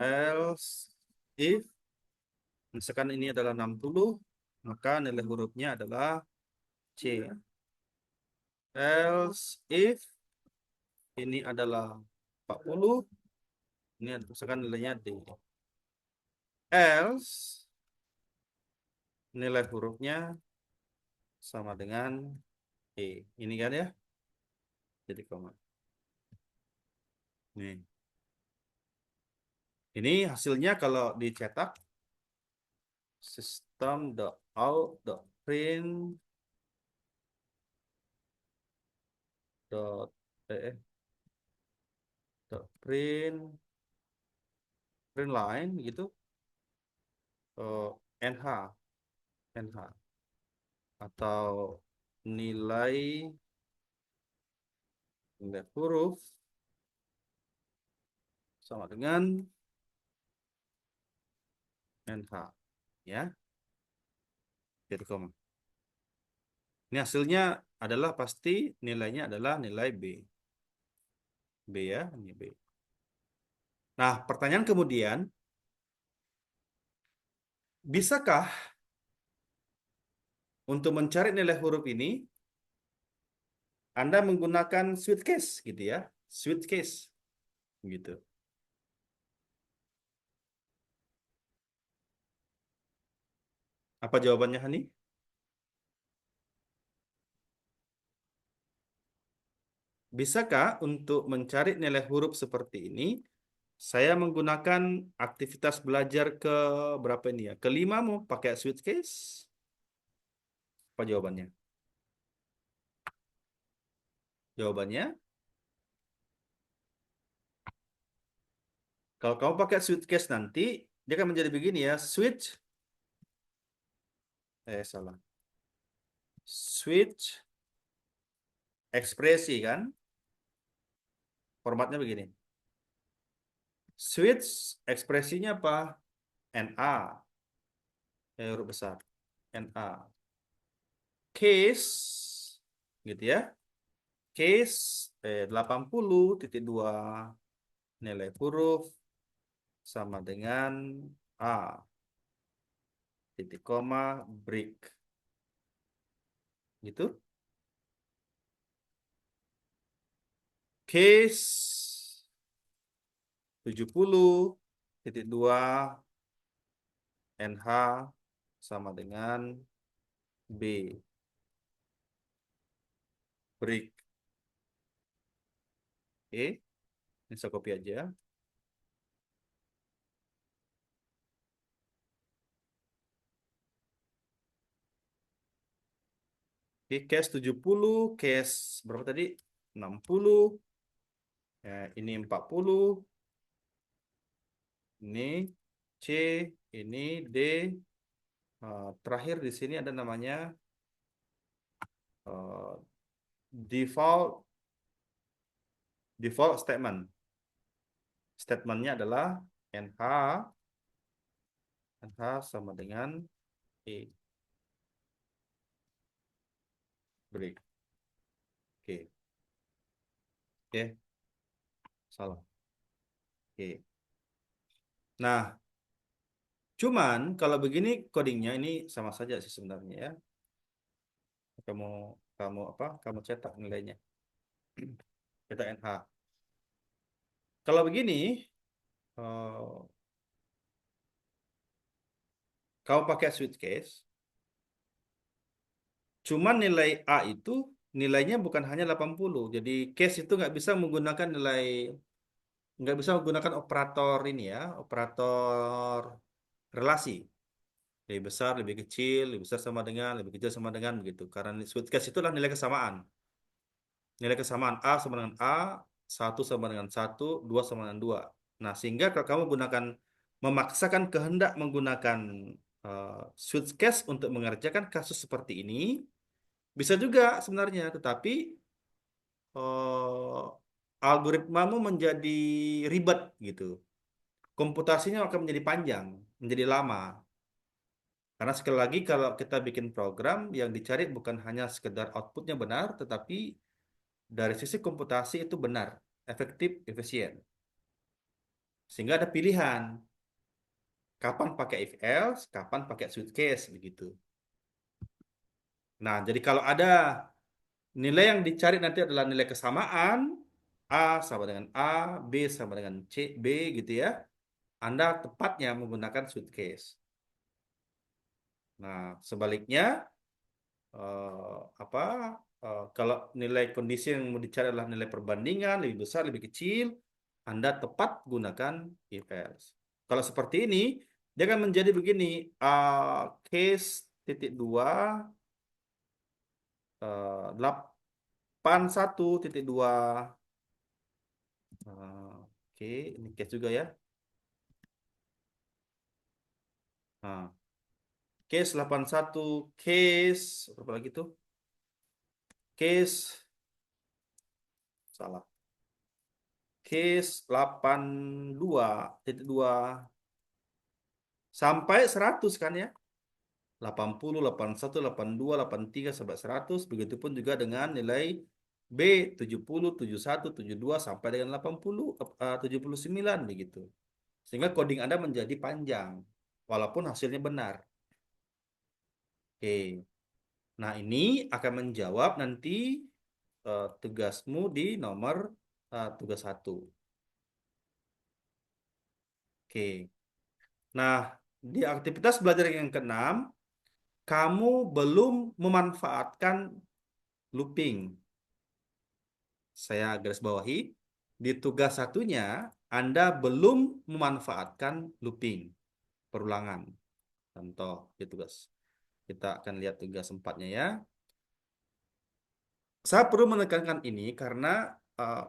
else if misalkan ini adalah 60, maka nilai hurufnya adalah C. Else if ini adalah 40, ini misalkan nilainya D. Else nilai hurufnya sama dengan E. Ini kan ya, jadi koma. Nih. Ini hasilnya kalau dicetak system.out.print dot dot print line gitu, nh nh atau nilai nilai huruf sama dengan nh ya, jadi koma. Ini hasilnya adalah pasti nilainya adalah nilai B ya, ini B. Nah, pertanyaan kemudian, bisakah untuk mencari nilai huruf ini Anda menggunakan switch case gitu ya, switch case gitu. Apa jawabannya, Hani? Bisakah untuk mencari nilai huruf seperti ini, saya menggunakan aktivitas belajar ke berapa ini ya? Kelima mau pakai switch case? Apa jawabannya? Jawabannya, kalau kamu pakai switch case nanti, dia akan menjadi begini ya, salah. Switch ekspresi kan? Formatnya begini. Switch ekspresinya apa? NA. huruf besar. NA. Case, gitu ya. Case 80.2 nilai huruf sama dengan A, titik koma, break. Gitu. Case 70.2 NH sama dengan B, break. Oke, ini saya copy aja. Oke, case 70, case berapa tadi? 60, ya, ini 40, ini C, ini D. Terakhir di sini ada namanya eh, default default statement. Statementnya adalah NH sama dengan E, break. Oke, oke, salah. Oke. Nah, cuman kalau begini codingnya ini sama saja sih sebenarnya ya. Kamu kamu apa? Kamu cetak nilainya. Cetak NH. Kalau begini, eh, kamu pakai switch case, cuman nilai A itu nilainya bukan hanya 80. Jadi case itu nggak bisa menggunakan operator ini ya, operator relasi. Lebih besar, lebih kecil, lebih besar sama dengan, lebih kecil sama dengan begitu. Karena switch case itu adalah nilai kesamaan. Nilai kesamaan A sama dengan A, satu sama dengan satu, 2 sama dengan 2. Nah, sehingga kalau kamu gunakan memaksakan kehendak menggunakan switch case untuk mengerjakan kasus seperti ini, bisa juga sebenarnya, tetapi eh, algoritmamu menjadi ribet gitu. Komputasinya akan menjadi panjang, menjadi lama. Karena sekali lagi kalau kita bikin program yang dicari bukan hanya sekedar outputnya benar, tetapi dari sisi komputasi itu benar, efektif, efisien. Sehingga ada pilihan, kapan pakai if else, kapan pakai switch case begitu. Nah, jadi kalau ada nilai yang dicari nanti adalah nilai kesamaan, A sama dengan A, B sama dengan C, B gitu ya. Anda tepatnya menggunakan switch case. Nah, sebaliknya apa kalau nilai kondisi yang mau dicari adalah nilai perbandingan lebih besar lebih kecil, Anda tepat gunakan if else. Kalau seperti ini dia akan menjadi begini, case titik dua, 81.2. Oke, ini case juga ya. Nah, case 81, case berapa lagi tuh, case salah, case 82.2 sampai 100 kan ya. 80, 81, 82, 83 sampai 100. Begitupun juga dengan nilai B 70, 71, 72 sampai dengan 80, 79 begitu. Sehingga coding Anda menjadi panjang walaupun hasilnya benar. Oke. Nah, ini akan menjawab nanti tugasmu di nomor tugas satu. Oke. Nah, di aktivitas belajar yang keenam, kamu belum memanfaatkan looping. Saya garis bawahi, di tugas satunya Anda belum memanfaatkan looping, perulangan. Contoh di tugas. Kita akan lihat tugas empatnya ya. Saya perlu menekankan ini karena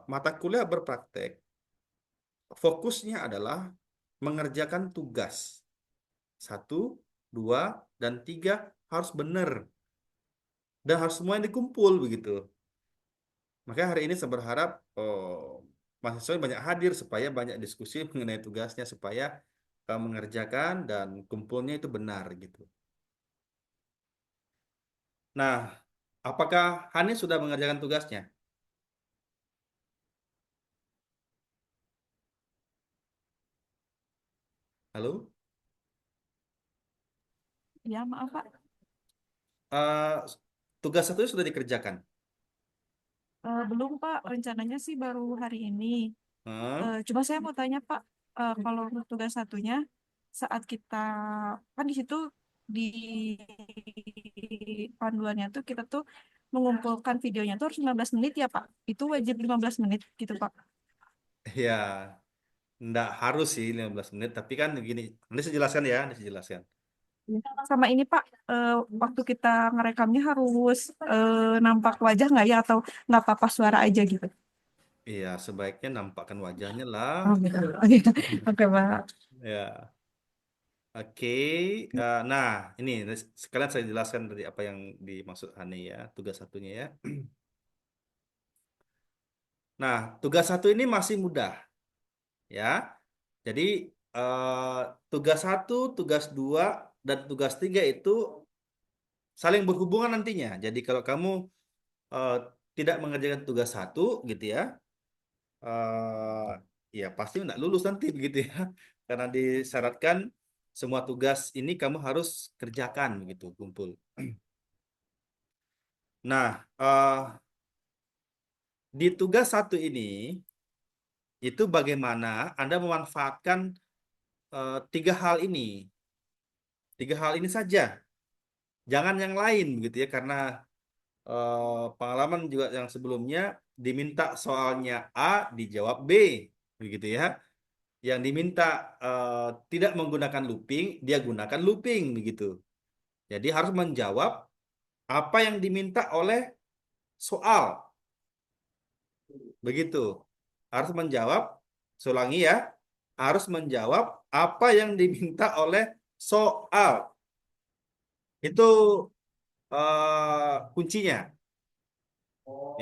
mata kuliah berpraktek fokusnya adalah mengerjakan tugas. Satu, dua, dan tiga harus benar. Dan harus semua yang dikumpul begitu. Makanya hari ini saya berharap mahasiswa banyak hadir supaya banyak diskusi mengenai tugasnya supaya kamu mengerjakan dan kumpulnya itu benar gitu. Nah, apakah Hani sudah mengerjakan tugasnya? Halo? Ya, maaf Pak. Eh, tugas satu sudah dikerjakan. Belum Pak, rencananya sih baru hari ini. Hah? Cuma saya mau tanya Pak, kalau untuk tugas satunya saat kita kan di situ di panduannya tuh kita tuh mengumpulkan videonya tuh harus 15 menit ya Pak. Itu wajib 15 menit gitu Pak. Ya, enggak harus sih 15 menit, tapi kan begini, nanti saya jelaskan ya, nanti saya jelaskan. Ya. Sama ini Pak, waktu kita ngerekamnya harus nampak wajah nggak ya atau nggak apa-apa suara aja gitu? Iya, sebaiknya nampakkan wajahnya lah. Oh gitu. Oh, iya. Oke Pak. Ya, oke. Nah, ini sekalian saya jelaskan dari apa yang dimaksud Hani ya, tugas satunya ya. Nah, tugas satu ini masih mudah ya. Jadi eh, tugas satu, tugas dua, dan tugas tiga itu saling berhubungan nantinya. Jadi kalau kamu eh, tidak mengerjakan tugas satu gitu ya, eh ya pasti nggak lulus nanti begitu ya. Karena disyaratkan semua tugas ini kamu harus kerjakan begitu, kumpul. Nah, di tugas satu ini itu bagaimana Anda memanfaatkan tiga hal ini, tiga hal ini saja, jangan yang lain begitu ya, karena pengalaman juga yang sebelumnya diminta soalnya A dijawab B begitu ya. Yang diminta tidak menggunakan looping, dia gunakan looping begitu. Jadi harus menjawab apa yang diminta oleh soal, begitu. Harus menjawab, saya ya, harus menjawab apa yang diminta oleh soal. Itu kuncinya.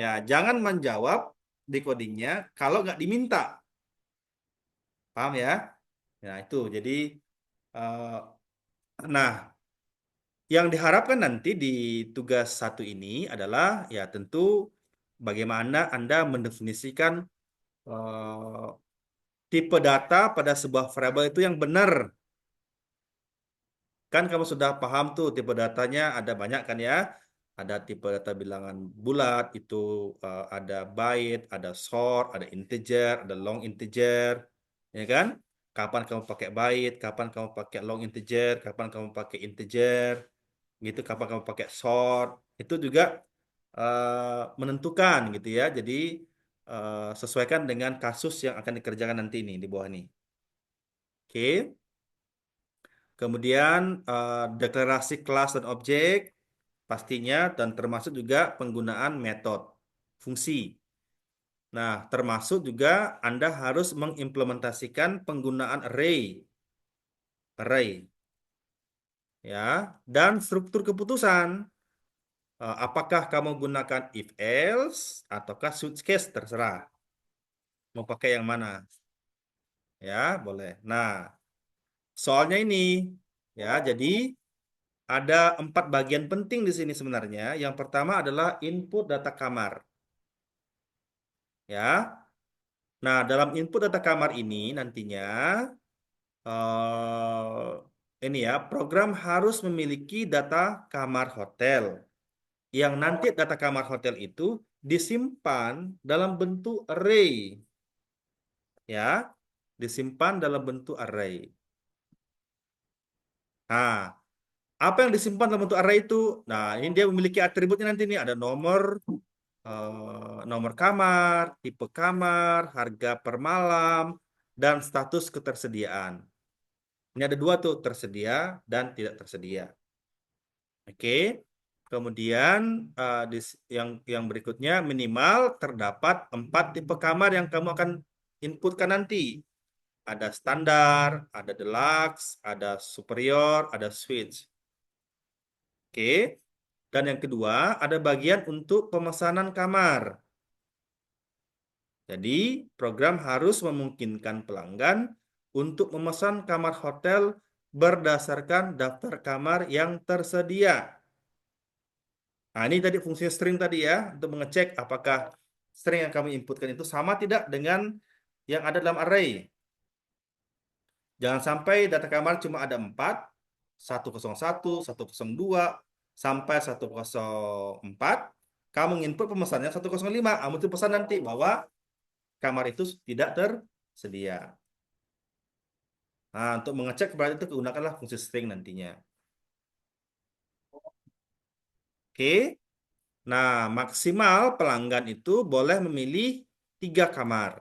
Ya, jangan menjawab di codingnya kalau nggak diminta. Paham ya? Ya, itu. Jadi, eh, nah, yang diharapkan nanti di tugas satu ini adalah ya tentu bagaimana Anda mendefinisikan eh, tipe data pada sebuah variabel itu yang benar. Kan kamu sudah paham tuh tipe datanya ada banyak kan ya. Ada tipe data bilangan bulat, itu ada byte, ada short, ada integer, ada long integer. Ya kan? Kapan kamu pakai byte, kapan kamu pakai long integer, kapan kamu pakai integer. Gitu kapan kamu pakai short itu juga menentukan gitu ya, jadi sesuaikan dengan kasus yang akan dikerjakan nanti ini di bawah ini. Oke, kemudian deklarasi kelas dan objek pastinya, dan termasuk juga penggunaan metode fungsi. Nah, termasuk juga Anda harus mengimplementasikan penggunaan array ya, dan struktur keputusan. Apakah kamu gunakan if else ataukah switch case, terserah. Mau pakai yang mana? Ya, boleh. Nah, soalnya ini ya, jadi ada 4 bagian penting di sini sebenarnya. Yang pertama adalah input data kamar. Ya. Nah, dalam input data kamar ini nantinya ini ya, program harus memiliki data kamar hotel. Yang nanti data kamar hotel itu disimpan dalam bentuk array. Ya, disimpan dalam bentuk array. Nah, apa yang disimpan dalam bentuk array itu? Nah, ini dia memiliki atributnya nanti nih. Ada nomor, nomor kamar, tipe kamar, harga per malam, dan status ketersediaan. Ini ada dua tuh, tersedia dan tidak tersedia. Oke. Kemudian yang berikutnya minimal terdapat 4 tipe kamar yang kamu akan inputkan nanti. Ada standar, ada deluxe, ada superior, ada suite. Oke. Dan yang kedua, ada bagian untuk pemesanan kamar. Jadi, program harus memungkinkan pelanggan untuk memesan kamar hotel berdasarkan daftar kamar yang tersedia. Nah, ini tadi fungsi string tadi ya, untuk mengecek apakah string yang kami inputkan itu sama tidak dengan yang ada dalam array. Jangan sampai data kamar cuma ada 4, 101, 102, sampai 104. Kamu input pemesannya 105. Kamu itu pesan nanti bahwa kamar itu tidak tersedia. Nah, untuk mengecek berarti itu gunakanlah fungsi string nantinya. Oke. Nah, maksimal pelanggan itu boleh memilih 3 kamar.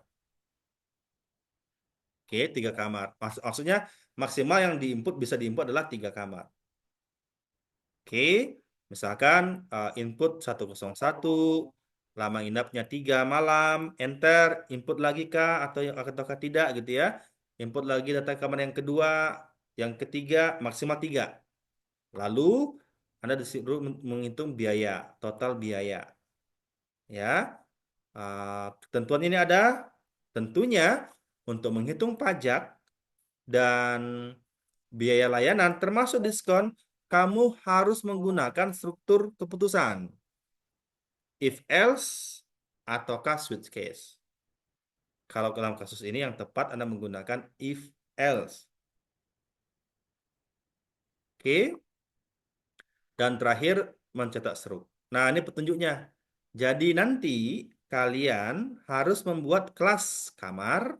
Oke, 3 kamar. Maksudnya maksimal yang diinput bisa diinput adalah 3 kamar. Oke, misalkan input 101, lama inapnya 3 malam, enter, input lagi kah ataukah tidak gitu ya. Input lagi data kamar yang kedua, yang ketiga, maksimal 3. Lalu Anda disuruh menghitung biaya, total biaya. Ya, ketentuan ini ada tentunya untuk menghitung pajak dan biaya layanan termasuk diskon, kamu harus menggunakan struktur keputusan if else ataukah switch case. Kalau dalam kasus ini yang tepat Anda menggunakan if else. Oke, dan terakhir mencetak seru. Nah, ini petunjuknya. Jadi nanti kalian harus membuat kelas kamar,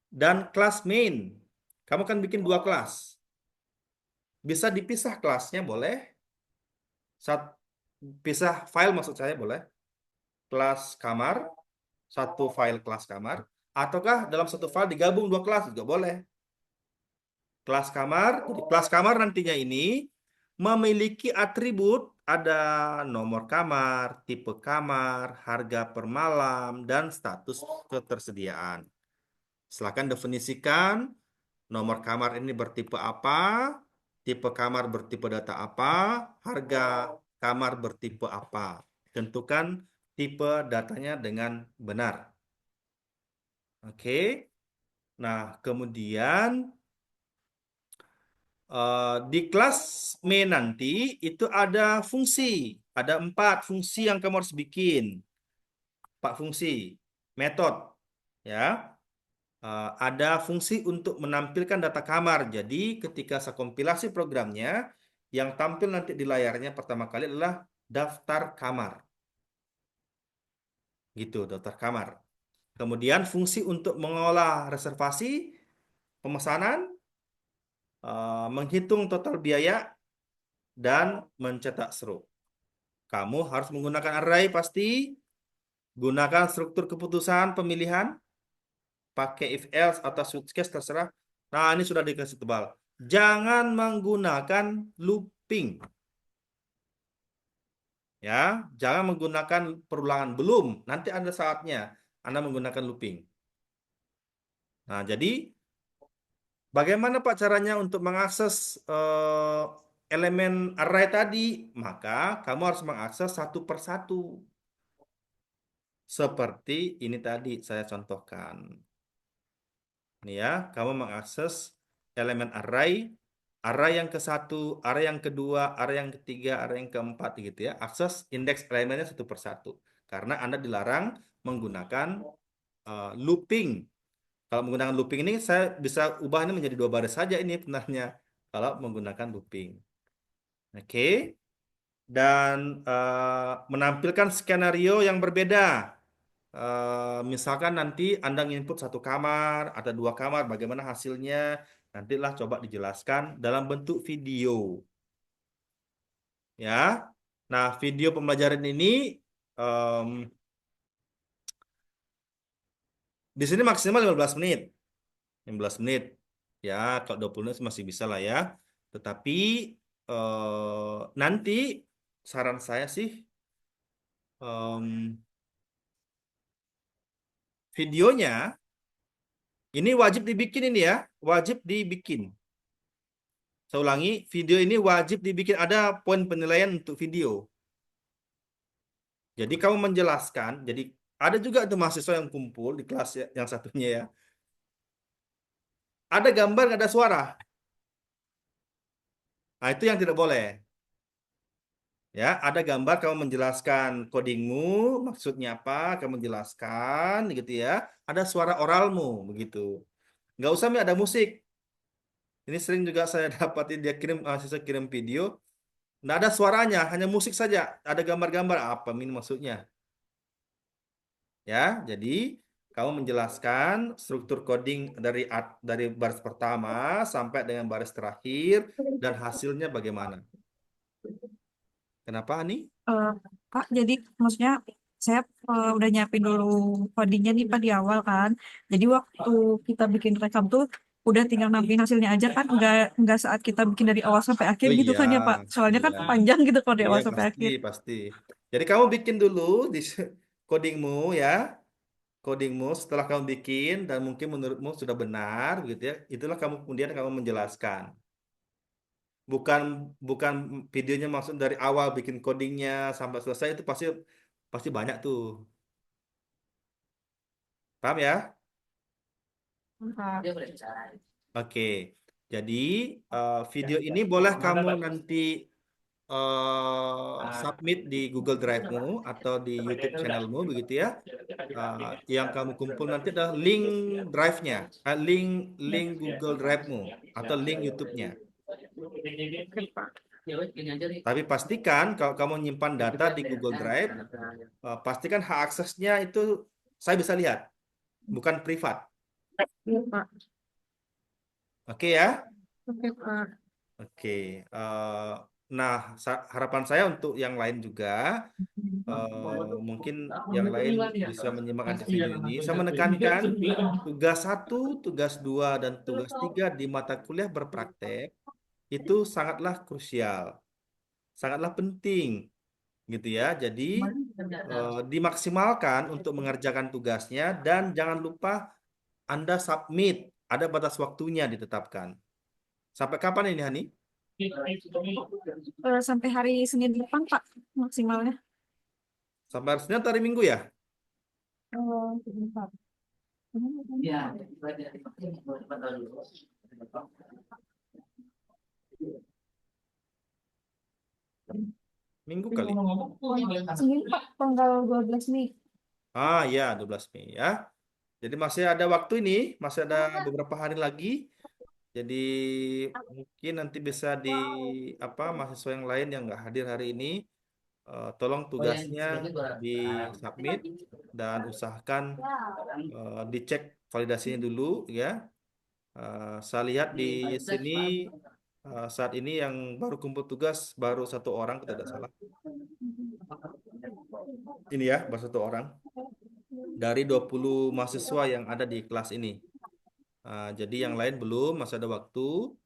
dan kelas main. Kamu kan bikin 2 kelas. Bisa dipisah kelasnya boleh. Pisah file maksud saya boleh. Kelas kamar, satu file kelas kamar. Ataukah dalam satu file digabung 2 kelas juga boleh. Kelas kamar nantinya ini memiliki atribut ada nomor kamar, tipe kamar, harga per malam, dan status ketersediaan. Silakan definisikan nomor kamar ini bertipe apa, tipe kamar bertipe data apa, harga kamar bertipe apa. Tentukan tipe datanya dengan benar. Oke. Nah, kemudian di kelas main nanti itu ada fungsi. Ada 4 fungsi yang kamu harus bikin. 4 fungsi. Metode. Ya. Ada fungsi untuk menampilkan data kamar. Jadi ketika saya kompilasi programnya, yang tampil nanti di layarnya pertama kali adalah daftar kamar. Gitu, daftar kamar. Kemudian fungsi untuk mengolah reservasi, pemesanan, menghitung total biaya, dan mencetak seru. Kamu harus menggunakan array pasti, gunakan struktur keputusan pemilihan, pakai if else atau switch case terserah. Nah, ini sudah dikasih tebal. Jangan menggunakan looping. Ya, jangan menggunakan perulangan belum. Nanti ada saatnya Anda menggunakan looping. Nah, jadi bagaimana Pak caranya untuk mengakses elemen array tadi? Maka kamu harus mengakses satu persatu. Seperti ini tadi saya contohkan. Ini ya, kamu mengakses elemen array, array yang ke-1, array yang kedua, array yang ketiga, array yang keempat gitu ya. Akses indeks elemennya satu persatu. Karena Anda dilarang menggunakan looping. Kalau menggunakan looping ini saya bisa ubah ini menjadi 2 baris saja ini benarnya kalau menggunakan looping. Oke. Dan menampilkan skenario yang berbeda. Misalkan nanti Anda input 1 kamar atau 2 kamar, bagaimana hasilnya? Nantilah coba dijelaskan dalam bentuk video. Ya. Nah, video pembelajaran ini em, di sini maksimal 15 menit. 15 menit. Ya, kalau 20 menit masih bisa lah ya. Tetapi nanti saran saya sih em, videonya ini wajib dibikin ini ya, wajib dibikin. Saya ulangi, video ini wajib dibikin, ada poin penilaian untuk video. Jadi kamu menjelaskan, jadi Ada juga itu mahasiswa yang kumpul di kelas yang satunya ya. Ada gambar, nggak ada suara. Nah, itu yang tidak boleh. Ya, ada gambar kamu menjelaskan codingmu, maksudnya apa, kamu menjelaskan gitu ya. Ada suara oralmu begitu. Nggak usah Mi, ada musik. Ini sering juga saya dapatin dia kirim mahasiswa kirim video, nggak ada suaranya, hanya musik saja. Ada gambar-gambar apa Min maksudnya? Ya, jadi kamu menjelaskan struktur coding dari baris pertama sampai dengan baris terakhir dan hasilnya bagaimana. Kenapa nih? Eh, Kak, jadi maksudnya saya udah nyiapin dulu codingnya nih Pak di awal kan. Jadi waktu kita bikin rekam tuh udah tinggal nampilin hasilnya aja kan, nggak saat kita bikin dari awal sampai akhir Oh gitu iya, kan ya Pak. Soalnya iya. kan panjang gitu kalau dari Iya awal sampai pasti, akhir. pasti. Jadi kamu bikin dulu di codingmu ya, codingmu setelah kamu bikin dan mungkin menurutmu sudah benar gitu ya, itulah kamu kemudian kamu menjelaskan. Bukan bukan videonya maksud dari awal bikin codingnya sampai selesai itu pasti pasti banyak tuh. Paham ya? Pak. Oke. Jadi video ini boleh kamu nanti submit di Google Drive-mu atau di YouTube channelmu begitu ya. Yang kamu kumpul nanti adalah link drive-nya, link link Google Drive-mu atau link YouTube-nya. Tapi pastikan kalau kamu nyimpan data di Google Drive, pastikan hak aksesnya itu saya bisa lihat, bukan privat. Iya, Pak. Oke ya? Oke, Pak. Oke. Nah, harapan saya untuk yang lain juga, mungkin yang lain bisa menyimak nanti video ini. Saya menekankan tugas satu, tugas dua, dan tugas tiga di mata kuliah berpraktek itu sangatlah krusial, sangatlah penting, gitu ya. Jadi dimaksimalkan untuk mengerjakan tugasnya dan jangan lupa Anda submit. Ada batas waktunya ditetapkan. Sampai kapan ini, Hani? Sampai hari Senin depan, Pak, maksimalnya. Sampai harusnya hari Minggu ya? Sebentar. Minggu kali. Senin, Pak, tanggal 12 Mei. Ah ya, 12 Mei ya. Jadi masih ada waktu ini, masih ada beberapa hari lagi. Jadi mungkin nanti bisa di apa mahasiswa yang lain yang nggak hadir hari ini, tolong tugasnya di submit dan usahakan dicek validasinya dulu ya. Saya lihat di sini saat ini yang baru kumpul tugas baru satu orang, kalau tidak salah. Ini ya, baru satu orang dari 20 mahasiswa yang ada di kelas ini. Jadi yang lain belum, masih ada waktu.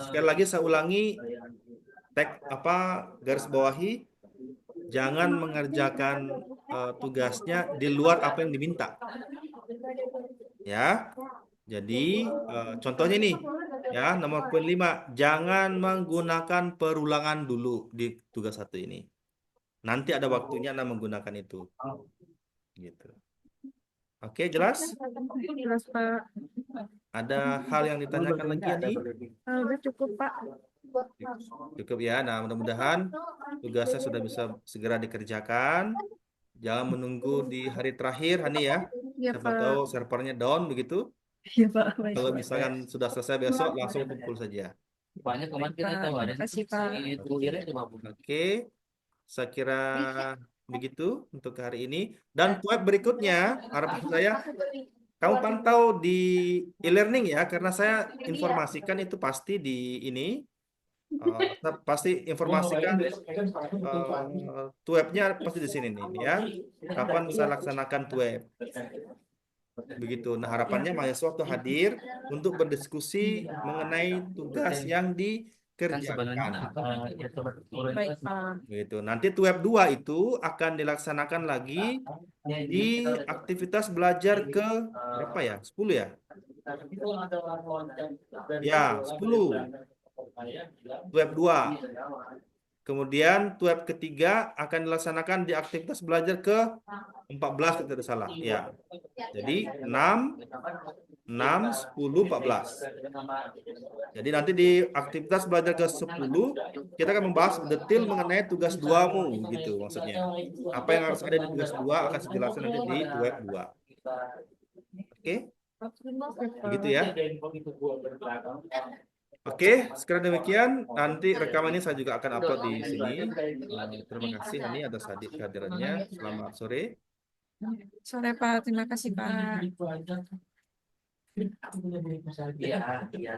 Sekali lagi saya ulangi, tag apa garis bawahi, jangan mengerjakan tugasnya di luar apa yang diminta. Ya, jadi contohnya nih, ya nomor poin 5, jangan menggunakan perulangan dulu di tugas satu ini. Nanti ada waktunya Anda menggunakan itu. Gitu. Oke, jelas? Jelas, Pak. Ada hal yang ditanyakan lagi ya nih? Udah cukup, Pak. Cukup ya. Nah, mudah-mudahan tugasnya sudah bisa segera dikerjakan. Jangan menunggu di hari terakhir, Hani ya. Iya, Siapa tahu Pak. servernya down begitu. Iya, Pak. Baik, Kalau Pak. misalkan sudah selesai besok, langsung kumpul saja. Banyak kemarin kita tahu ada Terima kasih, Pak. itu kira cuma Oke, saya kira begitu untuk hari ini. Dan web berikutnya, harapan saya, kamu pantau di e-learning ya, karena saya informasikan itu pasti di ini. Saya pasti informasikan webnya pasti di sini nih ya. Kapan saya laksanakan web begitu. Nah harapannya mahasiswa tuh hadir untuk berdiskusi mengenai tugas yang kan sebenarnya dikerjakan. ya coba turun Baik, Pak. Begitu. Nanti web 2 itu akan dilaksanakan lagi di aktivitas belajar ke berapa ya? 10 ya? Ya, 10 web 2. Kemudian web ketiga akan dilaksanakan di aktivitas belajar ke 14 kalau tidak salah. Ya. Jadi 6, 10, 14. Jadi nanti di aktivitas belajar ke 10 kita akan membahas detail mengenai tugas 2-mu gitu maksudnya. Apa yang harus ada di tugas 2 akan dijelaskan nanti di web 2. Oke? Begitu ya. Oke, sekarang demikian. Nanti rekaman ini saya juga akan upload di sini. Terima kasih Hani atas kehadirannya. Selamat sore. Sore Pak, terima kasih Pak. Iya, iya.